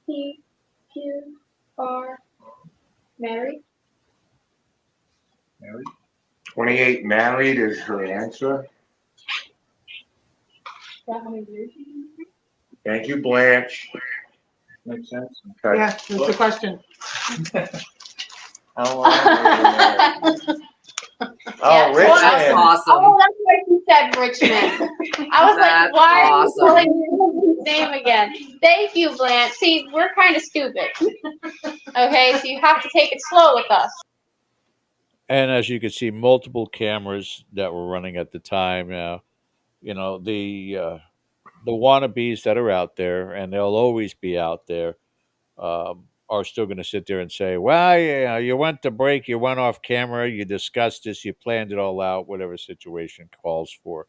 P, Q, R. Married? married. 28 married is her answer. Is that how many years you can marry? Thank you, Blanche. Makes sense. Okay. Yeah, that's the question. How long are you married? Oh, Well, that's Richmond. awesome. Oh, that's why you said Richmond. I was like, why are you calling his name again? Thank you, Blanche. See, we're kind of stupid. Okay, so you have to take it slow with us. And as you can see, multiple cameras that were running at the time. Now, you know the wannabes that are out there, and they'll always be out there, are still going to sit there and say, "Well, yeah, you went to break, you went off camera, you discussed this, you planned it all out, whatever situation calls for."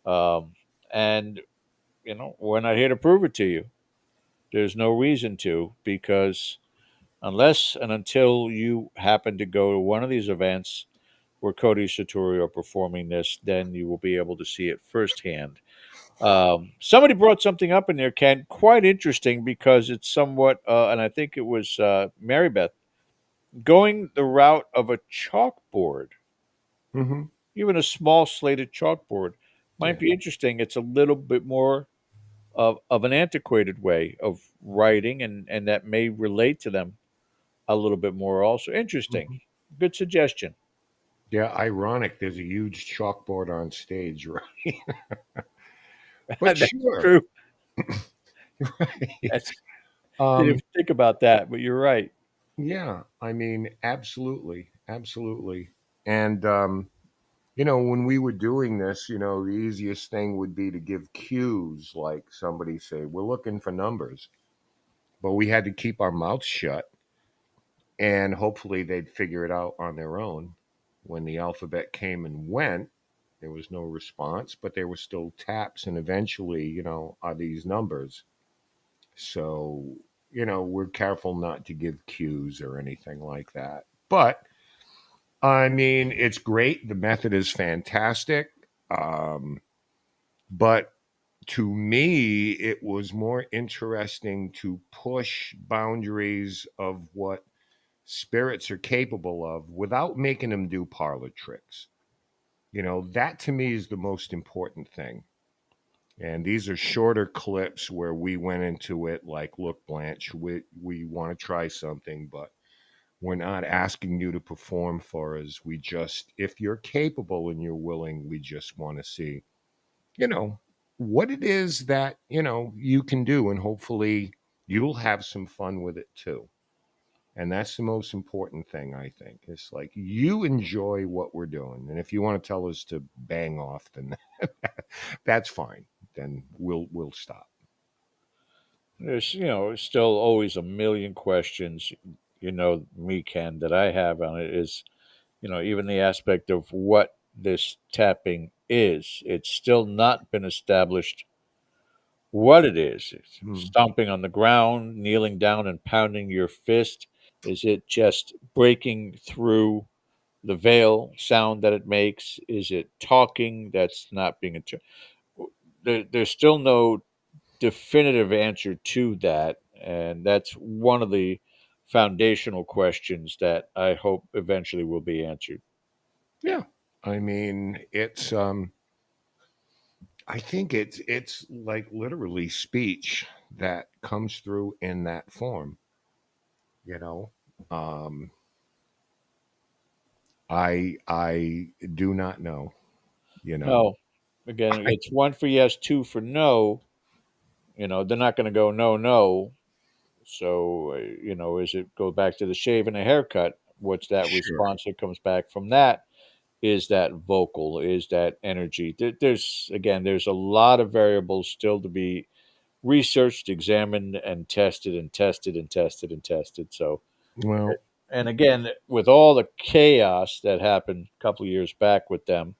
Um, and we're not here to prove it to you. There's no reason to, because unless and until you happen to go to one of these events where Cody Satori are performing this, then you will be able to see it firsthand. Somebody brought something up in there, Ken, quite interesting because it's somewhat, and I think it was Mary Beth, going the route of a chalkboard, Mm-hmm. even a small slated chalkboard, might be interesting. It's a little bit more of an antiquated way of writing, and that may relate to them a little bit more also. Interesting. Good suggestion. Yeah, ironic. There's a huge chalkboard on stage, right? But That's sure. true. Right. That's, didn't even think about that, but you're right. Yeah, I mean, absolutely, absolutely. And when we were doing this, the easiest thing would be to give cues, like somebody say, "We're looking for numbers," but we had to keep our mouths shut, and hopefully they'd figure it out on their own. When the alphabet came and went, there was no response, but there were still taps, and eventually, are these numbers? So, we're careful not to give cues or anything like that. But I mean, it's great. The method is fantastic. But to me, it was more interesting to push boundaries of what spirits are capable of without making them do parlor tricks. That to me is the most important thing. And these are shorter clips where we went into it like, look, Blanche, we want to try something, but we're not asking you to perform for us. We just, if you're capable and you're willing, we just want to see, you know, what it is that, you can do. And hopefully you'll have some fun with it too. And that's the most important thing, I think. It's like you enjoy what we're doing. And if you want to tell us to bang off, then that's fine. Then we'll stop. There's, still always a million questions, me, Ken, that I have on it is, even the aspect of what this tapping is. It's still not been established what it is. It's stomping on the ground, kneeling down and pounding your fist. Is it just breaking through the veil sound that it makes? Is it talking that's not being there's still no definitive answer to that, and that's one of the foundational questions that I hope eventually will be answered. Yeah. I mean, it's I think it's like literally speech that comes through in that form, you know. Um I do not know, you know. No, again, it's one for yes, two for no. They're not going to go no, no. So, is it go back to the shave and a haircut? What's that Sure. response that comes back from that? Is that vocal? Is that energy? There's a lot of variables still to be researched, examined, and tested, and tested, and tested, and tested. So, Well, and again, with all the chaos that happened a couple of years back with them,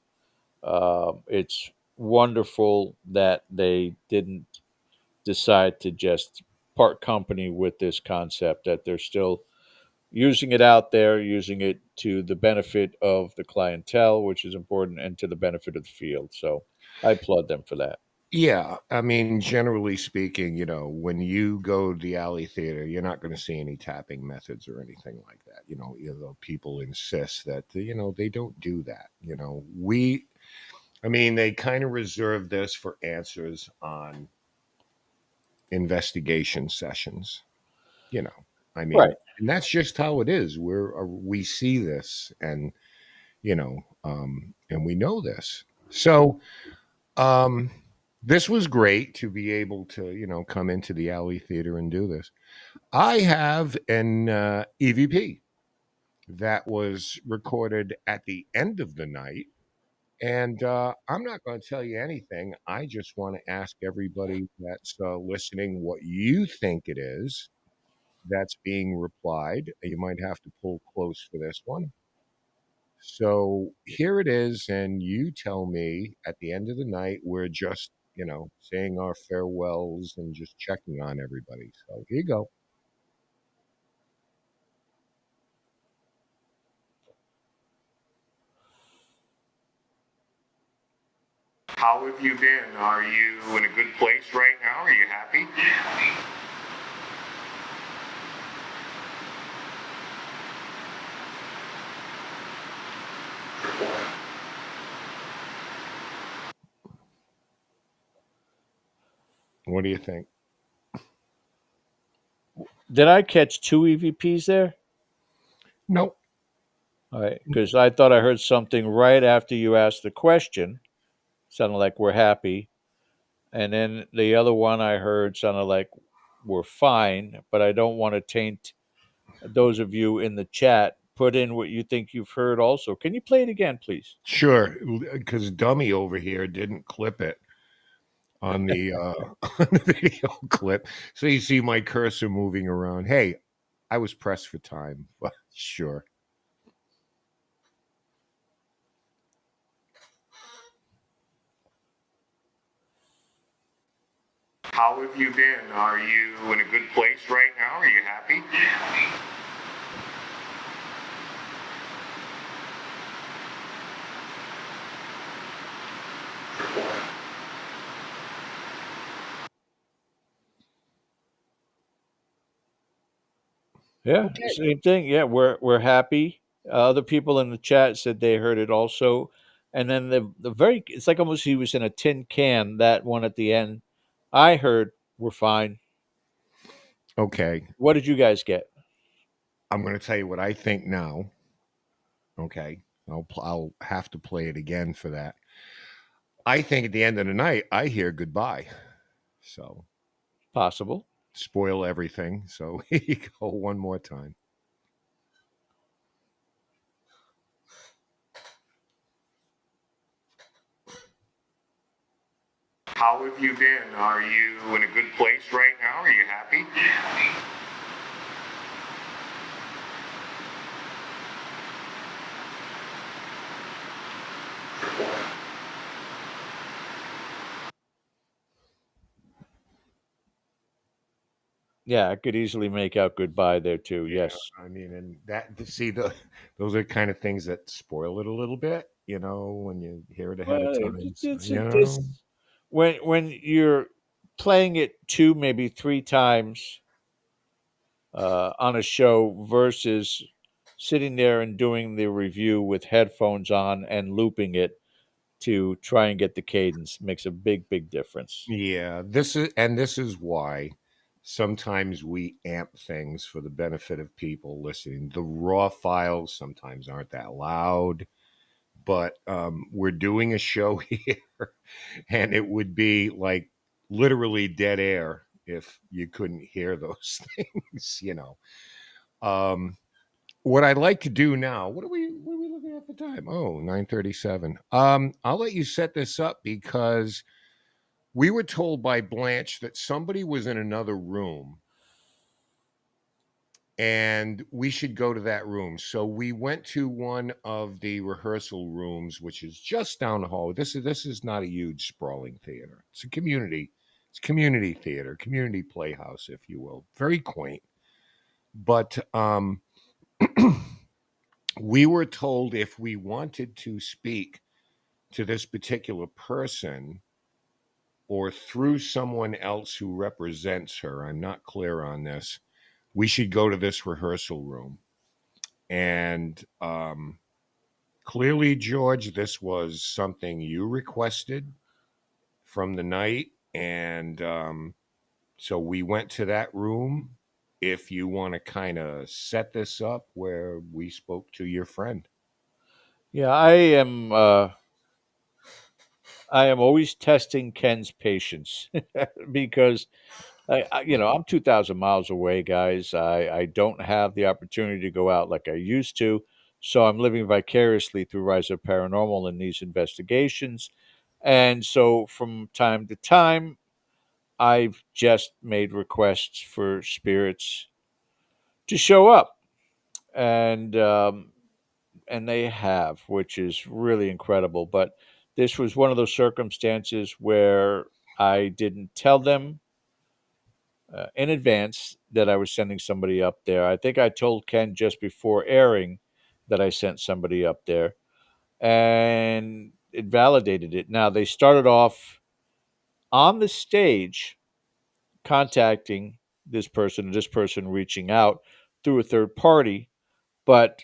it's wonderful that they didn't decide to just part company with this concept, that they're still using it out there, using it to the benefit of the clientele, which is important, and to the benefit of the field. So I applaud them for that. yeah, I mean, generally speaking, when you go to the alley theater, you're not going to see any tapping methods or anything like that. Even though people insist that they don't do that. I mean, they kind of reserve this for answers on investigation sessions. You know, I mean, Right. and that's just how it is. We see this, and and we know this. So, um, this was great to be able to come into the alley theater and do this. I have an EVP that was recorded at the end of the night. And I'm not going to tell you anything. I just want to ask everybody that's listening what you think it is that's being replied. You might have to pull close for this one. So here it is. And you tell me at the end of the night, we're just, saying our farewells and just checking on everybody. So here you go. How have you been? Are you in a good place right now? Are you happy? What do you think? Did I catch two EVPs there? Nope. All right, because I thought I heard something right after you asked the question. Sounded like we're happy. And then the other one I heard sounded like we're fine, but I don't want to taint those of you in the chat. Put in what you think you've heard also. Can you play it again, please? Sure, because Dummy over here didn't clip it on the on the video clip, so you see my cursor moving around. Hey, I was pressed for time, but sure. How have you been? Are you in a good place right now? Are you happy? Yeah, same thing. Yeah, we're happy. Other people in the chat said they heard it also, and then the very it's like almost he was in a tin can. That one at the end, I heard we're fine. Okay. What did you guys get? I'm going to tell you what I think now. Okay. I'll have to play it again for that. I think at the end of the night, I hear goodbye. So Possible. spoil everything. So here you go one more time. How have you been? Are you in a good place right now? Are you happy? Yeah, I could easily make out goodbye there too. Yeah, Yes. I mean, and that to see those are kind of things that spoil it a little bit, when you hear it ahead of Well, time. it's when you're playing it two, maybe three times on a show versus sitting there and doing the review with headphones on and looping it to try and get the cadence makes a big difference. Yeah, this is why sometimes we amp things for the benefit of people listening. The raw files sometimes aren't that loud, but we're doing a show here, and it would be like literally dead air if you couldn't hear those things. What I'd like to do now, what are we looking at the time? Oh, 9:37. I'll let you set this up because we were told by Blanche that somebody was in another room and we should go to that room. So we went to one of the rehearsal rooms, which is just down the hall. This is not a huge sprawling theater. It's community theater, community playhouse, if you will. Very quaint. But we were told if we wanted to speak to this particular person or through someone else who represents her, I'm not clear on this, we should go to this rehearsal room. And clearly, George, this was something you requested from the night. And so we went to that room. If you want to kind of set this up where we spoke to your friend. Yeah, I am always testing Ken's patience because I'm 2,000 miles away, guys. I don't have the opportunity to go out like I used to. So I'm living vicariously through Rise of Paranormal in these investigations. And so from time to time, I've just made requests for spirits to show up. And they have, which is really incredible. But this was one of those circumstances where I didn't tell them in advance that I was sending somebody up there. I think I told Ken just before airing that I sent somebody up there, and it validated it. Now, they started off on the stage contacting this person reaching out through a third party, but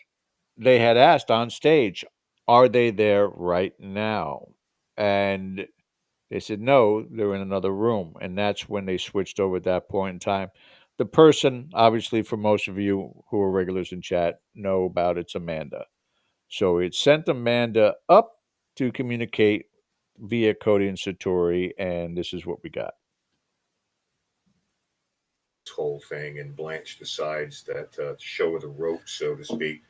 they had asked on stage, are they there right now? And they said, no, they're in another room. And that's when they switched over at that point in time. The person, obviously, for most of you who are regulars in chat, know about it's Amanda. So it sent Amanda up to communicate via Cody and Satori, and this is what we got. This whole thing, and Blanche decides that to show her the ropes, so to speak.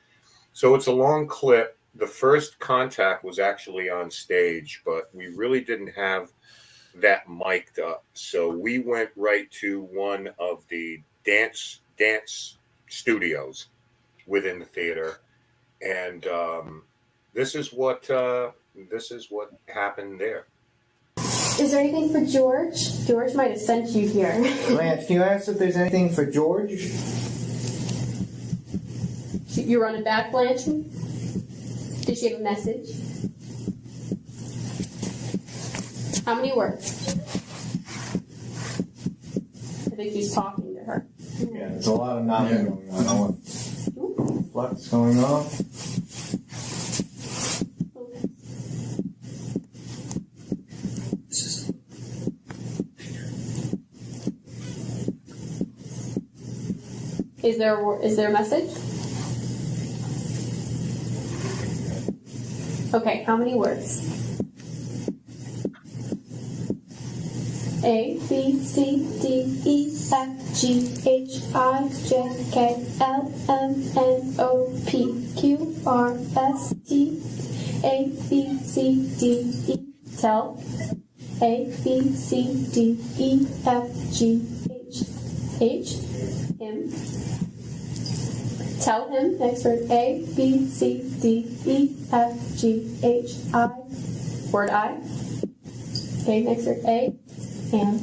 So it's a long clip. The first contact was actually on stage, but we really didn't have that mic'd up. So we went right to one of the dance studios within the theater, and this is what happened there. Is there anything for George? George might have sent you here. Lance, can you ask if there's anything for George? You're running back, Blanche? Did she have a message? How many words? I think he's talking to her. Yeah, there's a lot of nothing going on. I want what's going on. Is there a message? Okay, how many words? A, B, C, D, E, F, G, H, I, J, K, L, M, N, O, P, Q, R, S, T, A, B, C, D, E. Tell. A, B, C, D, E, F, G, H, him. Tell him. Next word. A, B, C, D, E, F, G, H, I. Word I. Okay, next word. A. And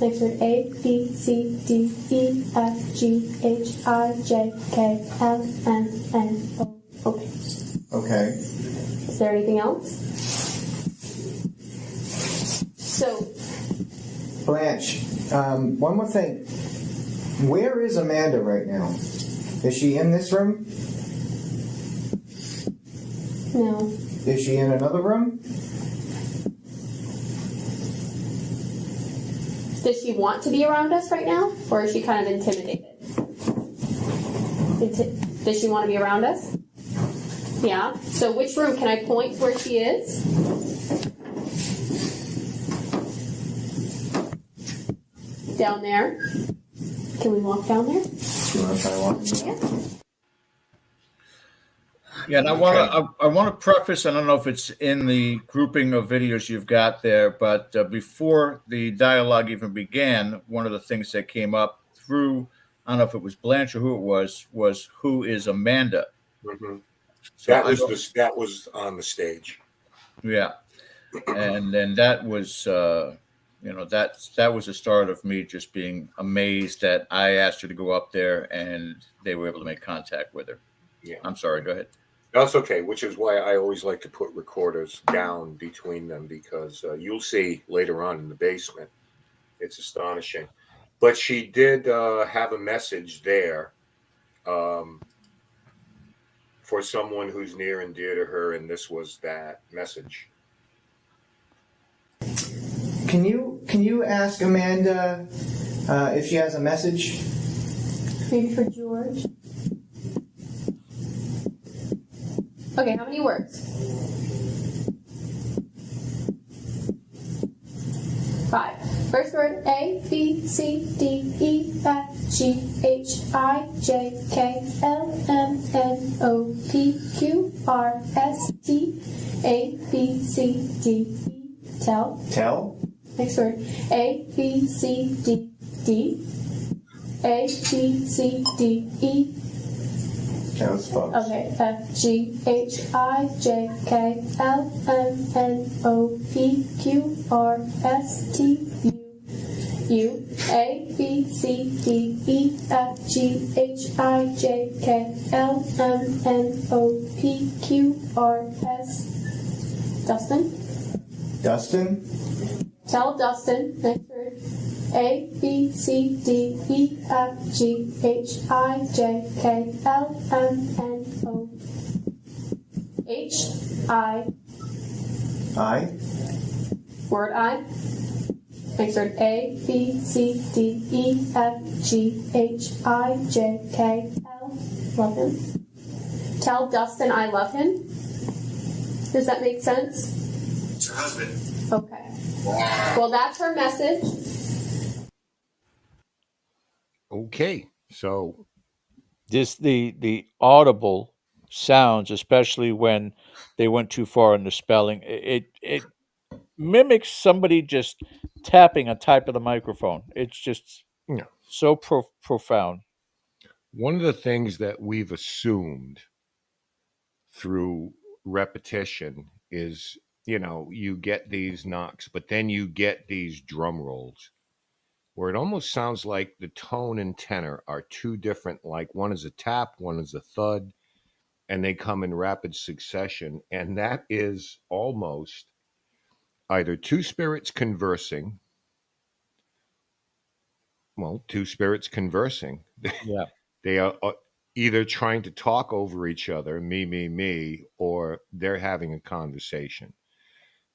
next word. A, B, C, D, E, F, G, H, I, J, K, L, M, N, O. Okay. Okay. Is there anything else? So. Blanche, one more thing. Where is Amanda right now? Is she in this room? No. Is she in another room? Does she want to be around us right now? Or is she kind of intimidated? Does she want to be around us? Yeah. So which room? Can I point where she is? Down there. Can we walk down there? You want to try walking? Yeah. Yeah, and I want to preface, and I don't know if it's in the grouping of videos you've got there, but before the dialogue even began, one of the things that came up through, I don't know if it was Blanche or who it was who is Amanda? Mm-hmm. So that was on the stage. Yeah, and then that was that was the start of me just being amazed that I asked her to go up there and they were able to make contact with her. Yeah, I'm sorry. Go ahead. That's okay, which is why I always like to put recorders down between them, because you'll see later on in the basement. It's astonishing. But she did have a message there for someone who's near and dear to her, and this was that message. Can you ask Amanda if she has a message? Maybe for George. Okay, how many words? 5. First word, A, B, C, D, E, F, G, H, I, J, K, L, M, N, O, P, Q, R, S, T, A, B, C, D, E. Tell. Tell. Next word, A, B, C, D, D. A, B, C, D, E. That was close. Okay, F, G, H, I, J, K, L, M, N, O, P, Q, R, S, T, U, A, B, C, D, E, F, G, H, I, J, K, L, M, N, O, P, Q, R, S. Dustin? Dustin? Tell Dustin. Next word. A, B, C, D, E, F, G, H, I, J, K, L, M, N, O, H, I. I? Word I. Next word. A, B, C, D, E, F, G, H, I, J, K, L. Love him. Tell Dustin I love him. Does that make sense? It's her husband. Okay. Well, that's her message. Okay, so This the audible sounds, especially when they went too far in the spelling, it mimics somebody just tapping a type of the microphone. It's just so profound. One of the things that we've assumed through repetition is, you get these knocks, but then you get these drum rolls where it almost sounds like the tone and tenor are two different, like one is a tap, one is a thud, and they come in rapid succession. And that is almost either two spirits conversing. Well, two spirits conversing. Yeah. They are either trying to talk over each other, me, or they're having a conversation.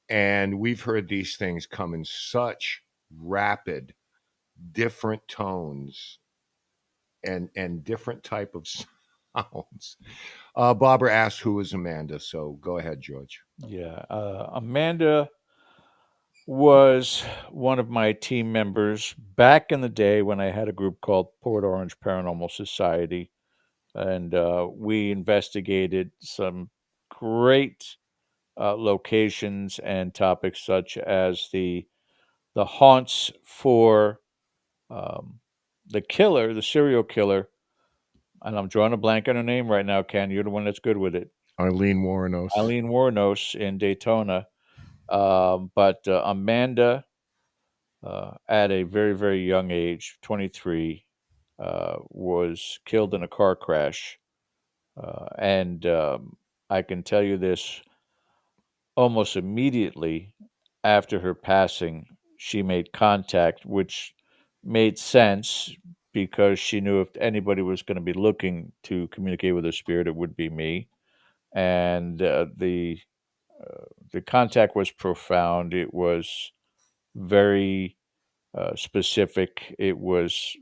And we've heard these things come in such rapid, different tones and different type of sounds. Barbara asked who is Amanda, so go ahead, George. Yeah. Amanda was one of my team members back in the day when I had a group called Port Orange Paranormal Society. And we investigated some great locations and topics such as the haunts for the killer, the serial killer, and I'm drawing a blank on her name right now, Ken. You're the one that's good with it. Eileen Warrenos. Eileen Warrenos in Daytona. But Amanda, at a very, very young age, 23, was killed in a car crash. And I can tell you this, almost immediately after her passing, she made contact, which made sense because she knew if anybody was going to be looking to communicate with her spirit, it would be me. And the contact was profound. It was very specific. It was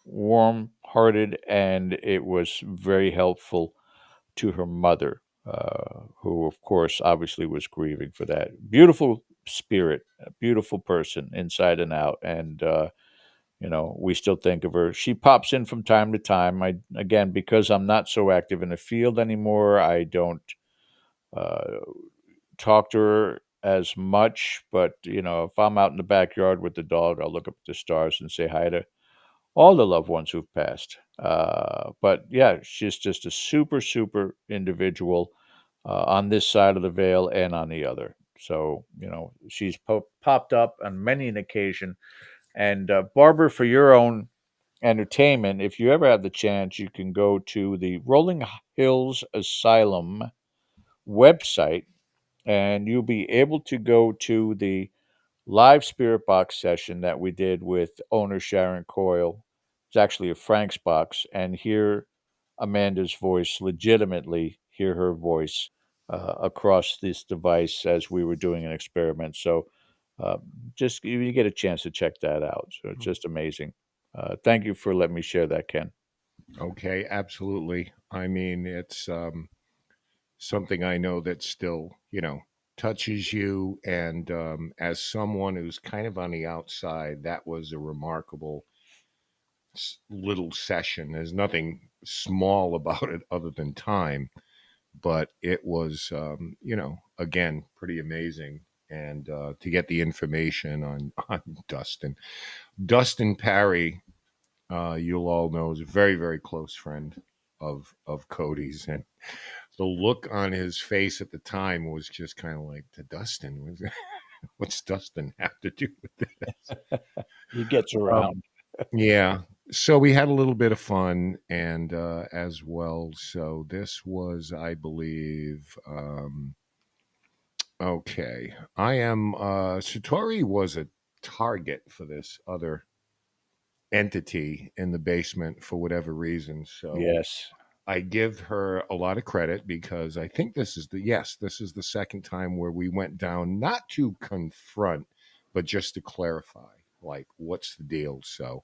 warm-hearted, and it was very helpful to her mother, who, of course, obviously was grieving for that. Beautiful spirit, a beautiful person inside and out. And, we still think of her. She pops in from time to time. Again, because I'm not so active in the field anymore, I don't talk to her as much. But, if I'm out in the backyard with the dog, I'll look up at the stars and say hi to all the loved ones who've passed. But yeah, she's just a super, super individual on this side of the veil and on the other. So, she's popped up on many an occasion. And Barbara, for your own entertainment, if you ever have the chance, you can go to the Rolling Hills Asylum website, and you'll be able to go to the live spirit box session that we did with owner Sharon Coyle. It's actually a Frank's box, and hear Amanda's voice, legitimately hear her voice across this device as we were doing an experiment. So just you get a chance to check that out. So it's just amazing. Thank you for letting me share that, Ken. Okay, absolutely. I mean, it's something I know that still, touches you. And as someone who's kind of on the outside, that was a remarkable little session. There's nothing small about it other than time, but it was, again, pretty amazing. And to get the information on Dustin Parry, you'll all know, is a very, very close friend of Cody's, and the look on his face at the time was just kind of like, to Dustin, what's Dustin have to do with this? He gets around. Yeah. So we had a little bit of fun and as well. So this was, I believe, okay. I am Satori was a target for this other entity in the basement for whatever reason. So yes, I give her a lot of credit because I think this is the second time where we went down, not to confront, but just to clarify, like, what's the deal. So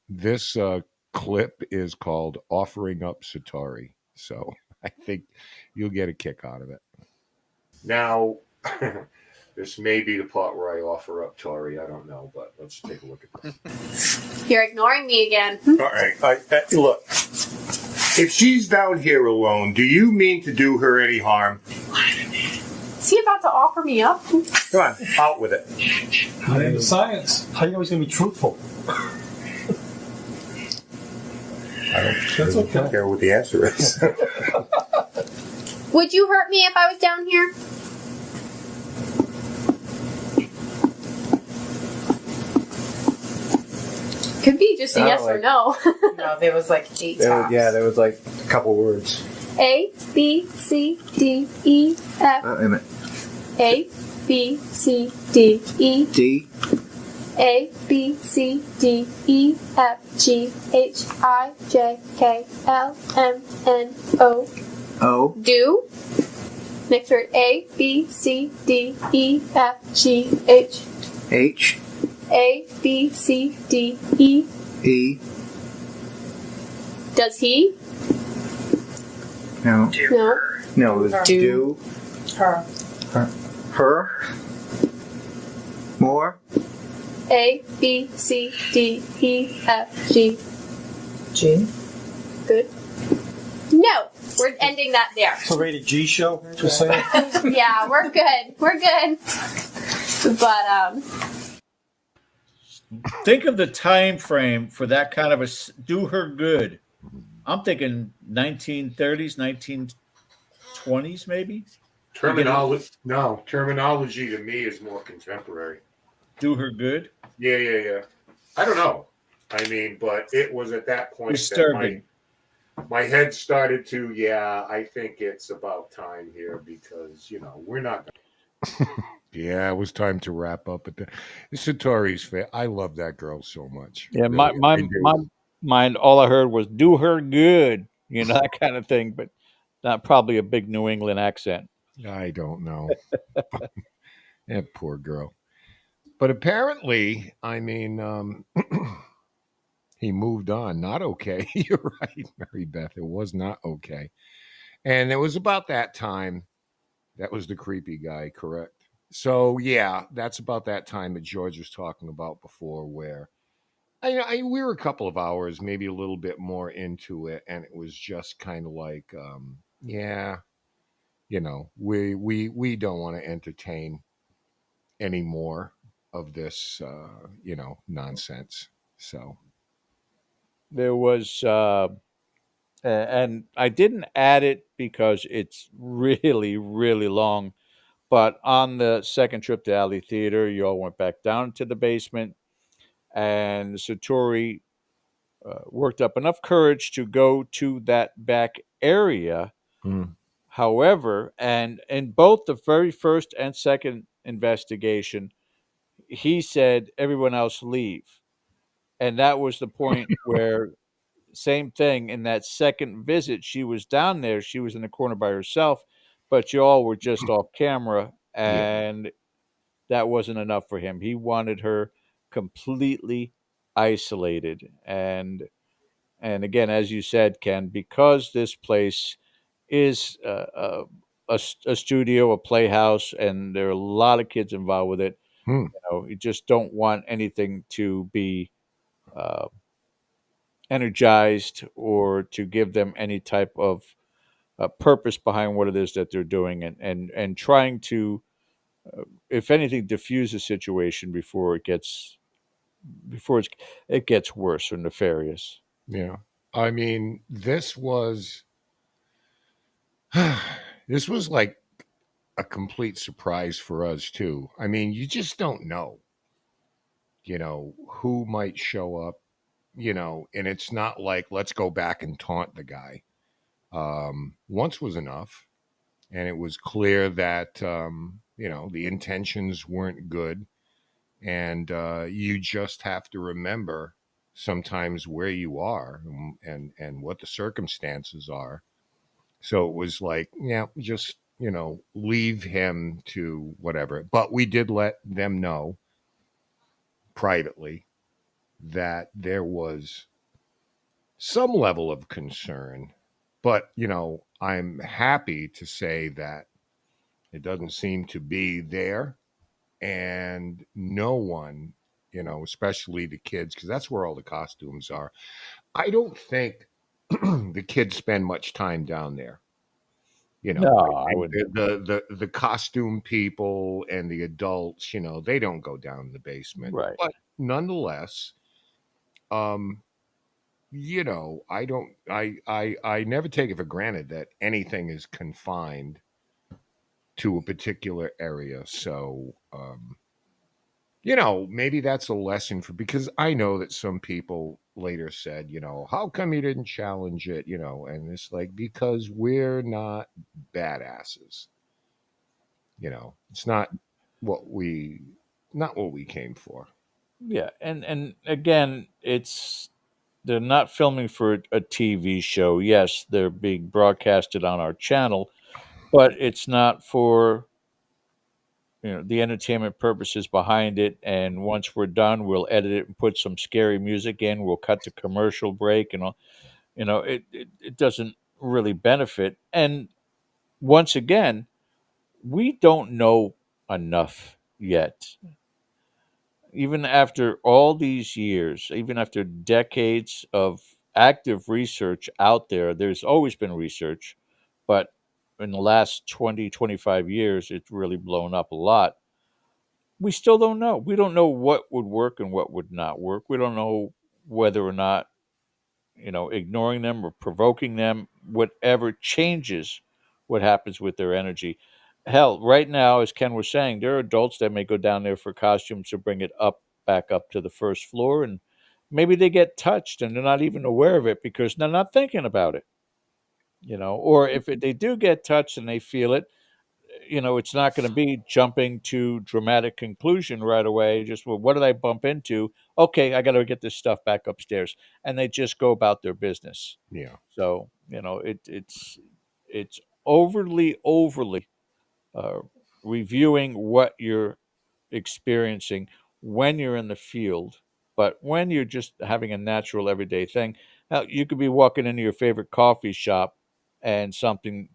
this clip is called Offering Up Satori. So I think you'll get a kick out of it. Now, this may be the part where I offer up Tori. I don't know, but let's take a look at this. You're ignoring me again. All right. Look, if she's down here alone, do you mean to do her any harm? Is he about to offer me up? Come on, out with it. Not into science. How are you always going to be truthful? I don't care what the answer is. Would you hurt me if I was down here? Could be just a yes or no. No, there was like 8 talks. Yeah, there was like a couple words. A, B, C, D, E, F. Wait a minute. A, B, C, D, E. D. A, B, C, D, E, F, G, H, I, J, K, L, M, N, O. O. Do. Next word, A, B, C, D, E, F, G, H. H. A, B, C, D, E. E. Does he? No. No. No, it was do. Her. Her. More. A, B, C, D, E, F, G. G. Good. No, we're ending that there. It's a rated G show, just saying. Yeah, we're good. We're good. But Think of the time frame for that kind of do her good. I'm thinking 1930s, 1920s, maybe. Terminology to me is more contemporary. Do her good. Yeah. I don't know. I mean, but it was at that point Disturbing. that my head started to. Yeah, I think it's about time here because we're not. Yeah, it was time to wrap up. But the Satori's fair. I love that girl so much. Yeah, Really, my I do. mind, all I heard was "do her good," that kind of thing, but not probably a big New England accent. I don't know. That poor girl. But apparently, I mean, he moved on. Not okay. You're right, Mary Beth. It was not okay. And it was about that time. That was the creepy guy, correct? So yeah, that's about that time that George was talking about before, where we were a couple of hours, maybe a little bit more into it, and it was just kind of like, yeah, we don't want to entertain any more of this, nonsense. So There was, and I didn't add it because it's really, really long. But on the second trip to Alley Theater, you all went back down to the basement, and Satori worked up enough courage to go to that back area. However, and in both the very first and second investigation, he said, everyone else leave. And that was the point where, same thing, in that second visit, she was down there. She was in the corner by herself, but you all were just off camera, Yeah. and that wasn't enough for him. He wanted her completely isolated. And again, as you said, Ken, because this place is a studio, a playhouse, and there are a lot of kids involved with it. You just don't want anything to be energized or to give them any type of purpose behind what it is that they're doing, and trying to, if anything, diffuse the situation before it gets worse or nefarious. Yeah. I mean, this was like a complete surprise for us too. I mean, you just don't know, who might show up, and it's not like let's go back and taunt the guy. Once was enough, and it was clear that the intentions weren't good, and you just have to remember sometimes where you are and what the circumstances are. So it was like, yeah, just leave him to whatever. But we did let them know privately that there was some level of concern. But I'm happy to say that it doesn't seem to be there, and no one, especially the kids, because that's where all the costumes are. I don't think the kids spend much time down there. No, I I think wouldn't. the costume people and the adults, they don't go down in the basement. Right. But nonetheless, um, I don't, I never take it for granted that anything is confined to a particular area. So, maybe that's a lesson because I know that some people later said, how come you didn't challenge it? And it's like, because we're not badasses. It's not not what we came for. Yeah, and again, they're not filming for a TV show. Yes, they're being broadcasted on our channel, but it's not for the entertainment purposes behind it. And once we're done, we'll edit it and put some scary music in. We'll cut to commercial break, and all. It doesn't really benefit. And once again, we don't know enough yet. Even after all these years, even after decades of active research out there, there's always been research, but in the last 20, 25 years, it's really blown up a lot. We still don't know. We don't know what would work and what would not work. We don't know whether or not, ignoring them or provoking them, whatever changes what happens with their energy. Hell, right now, as Ken was saying, there are adults that may go down there for costumes to bring it back up to the first floor, and maybe they get touched and they're not even aware of it because they're not thinking about it. Or if they do get touched and they feel it, it's not going to be jumping to dramatic conclusion right away. Just, well, what did I bump into? Okay, I got to get this stuff back upstairs, and they just go about their business. Yeah. So it's overly uh, reviewing what you're experiencing when you're in the field, but when you're just having a natural everyday thing, now you could be walking into your favorite coffee shop and something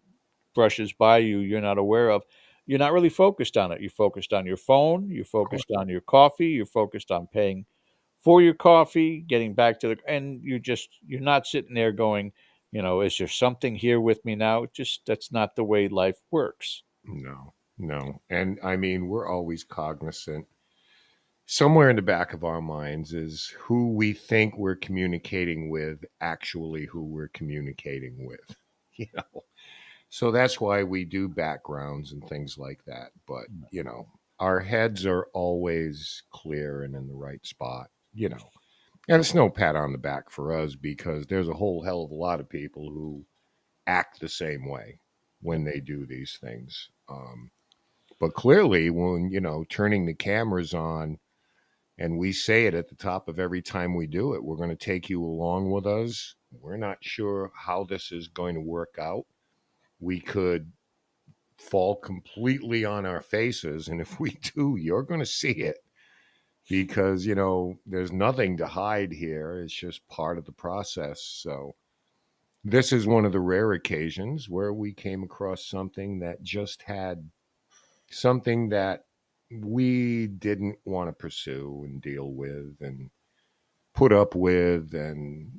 brushes by you you're not aware of. You're not really focused on it. You're focused on your phone, you're focused on your coffee, you're focused on paying for your coffee, getting back to and you're not sitting there going, is there something here with me now? Just that's not the way life works. No, no. And I mean, we're always cognizant. Somewhere in the back of our minds is who we think we're communicating with, actually who we're communicating with. You know, so that's why we do backgrounds and things like that. But, our heads are always clear and in the right spot, And it's no pat on the back for us because there's a whole hell of a lot of people who act the same way when they do these things. But clearly, when, turning the cameras on and we say it at the top of every time we do it, we're going to take you along with us. We're not sure how this is going to work out. We could fall completely on our faces. And if we do, you're going to see it because, there's nothing to hide here. It's just part of the process. So this is one of the rare occasions where we came across something that just had something that we didn't want to pursue and deal with and put up with, and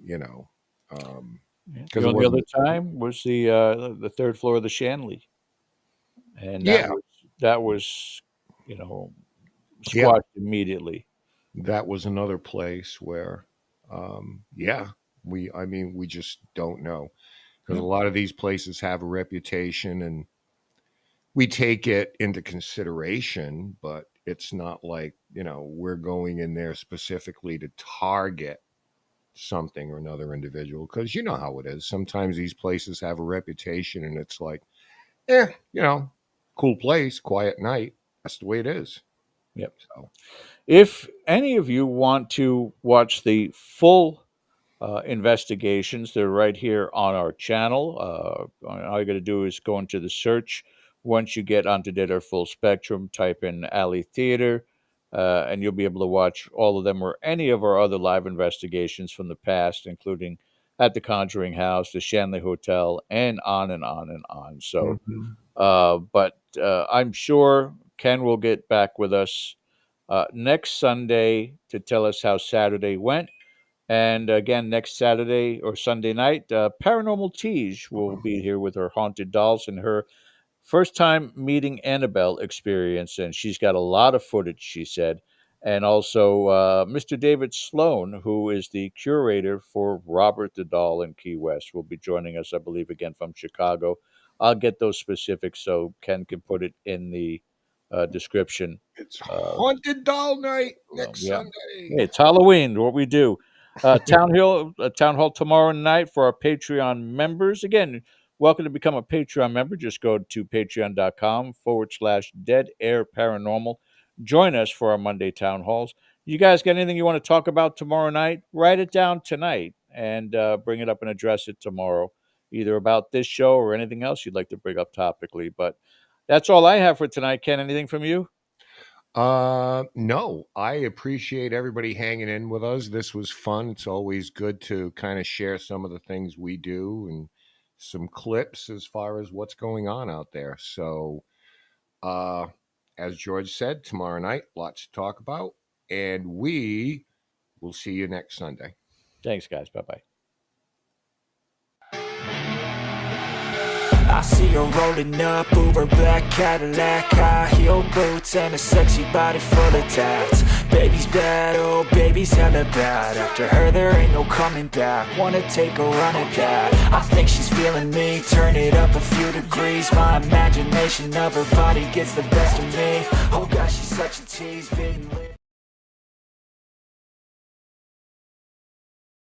The only other time was the third floor of the Shanley, and Yeah. that was you know Yeah. squashed immediately. That was another place where, yeah, we just don't know because a lot of these places have a reputation and we take it into consideration, but it's not like, we're going in there specifically to target something or another individual because you know how it is. Sometimes these places have a reputation and it's like, eh, cool place, quiet night. That's the way it is. Yep. So, If any of you want to watch the full investigations, they're right here on our channel. All you got to do is go into the search. Once you get onto Dead or Full Spectrum, type in Alley Theater, and you'll be able to watch all of them or any of our other live investigations from the past, including at the Conjuring House, the Shanley Hotel, and on and on and on. So, but I'm sure Ken will get back with us next Sunday to tell us how Saturday went. And again, next Saturday or Sunday night, Paranormal Tease will be here with her haunted dolls and her first time meeting Annabelle experience. And she's got a lot of footage, she said. And also Mr. David Sloan, who is the curator for Robert the Doll in Key West, will be joining us, I believe, again from Chicago. I'll get those specifics so Ken can put it in the description. It's haunted doll night next Sunday. Hey, it's Halloween. What we do. Town Hall tomorrow night for our Patreon members. Again, welcome to become a Patreon member. Just go to patreon.com/Dead Air Paranormal. Join us for our Monday town halls. You guys got anything you want to talk about tomorrow night? Write it down tonight and bring it up and address it tomorrow, either about this show or anything else you'd like to bring up topically. But that's all I have for tonight. Ken, anything from you? No, I appreciate everybody hanging in with us. This was fun. It's always good to kind of share some of the things we do and some clips as far as what's going on out there. So, as George said, tomorrow night, lots to talk about, and we will see you next Sunday. Thanks, guys. Bye-bye. I see her rolling up, Uber black Cadillac, high heel boots and a sexy body full of tats. Baby's bad, oh baby's hella bad. After her there ain't no coming back. Wanna take a run at that. I think she's feeling me, turn it up a few degrees. My imagination of her body gets the best of me. Oh gosh, she's such a tease, bitten lip.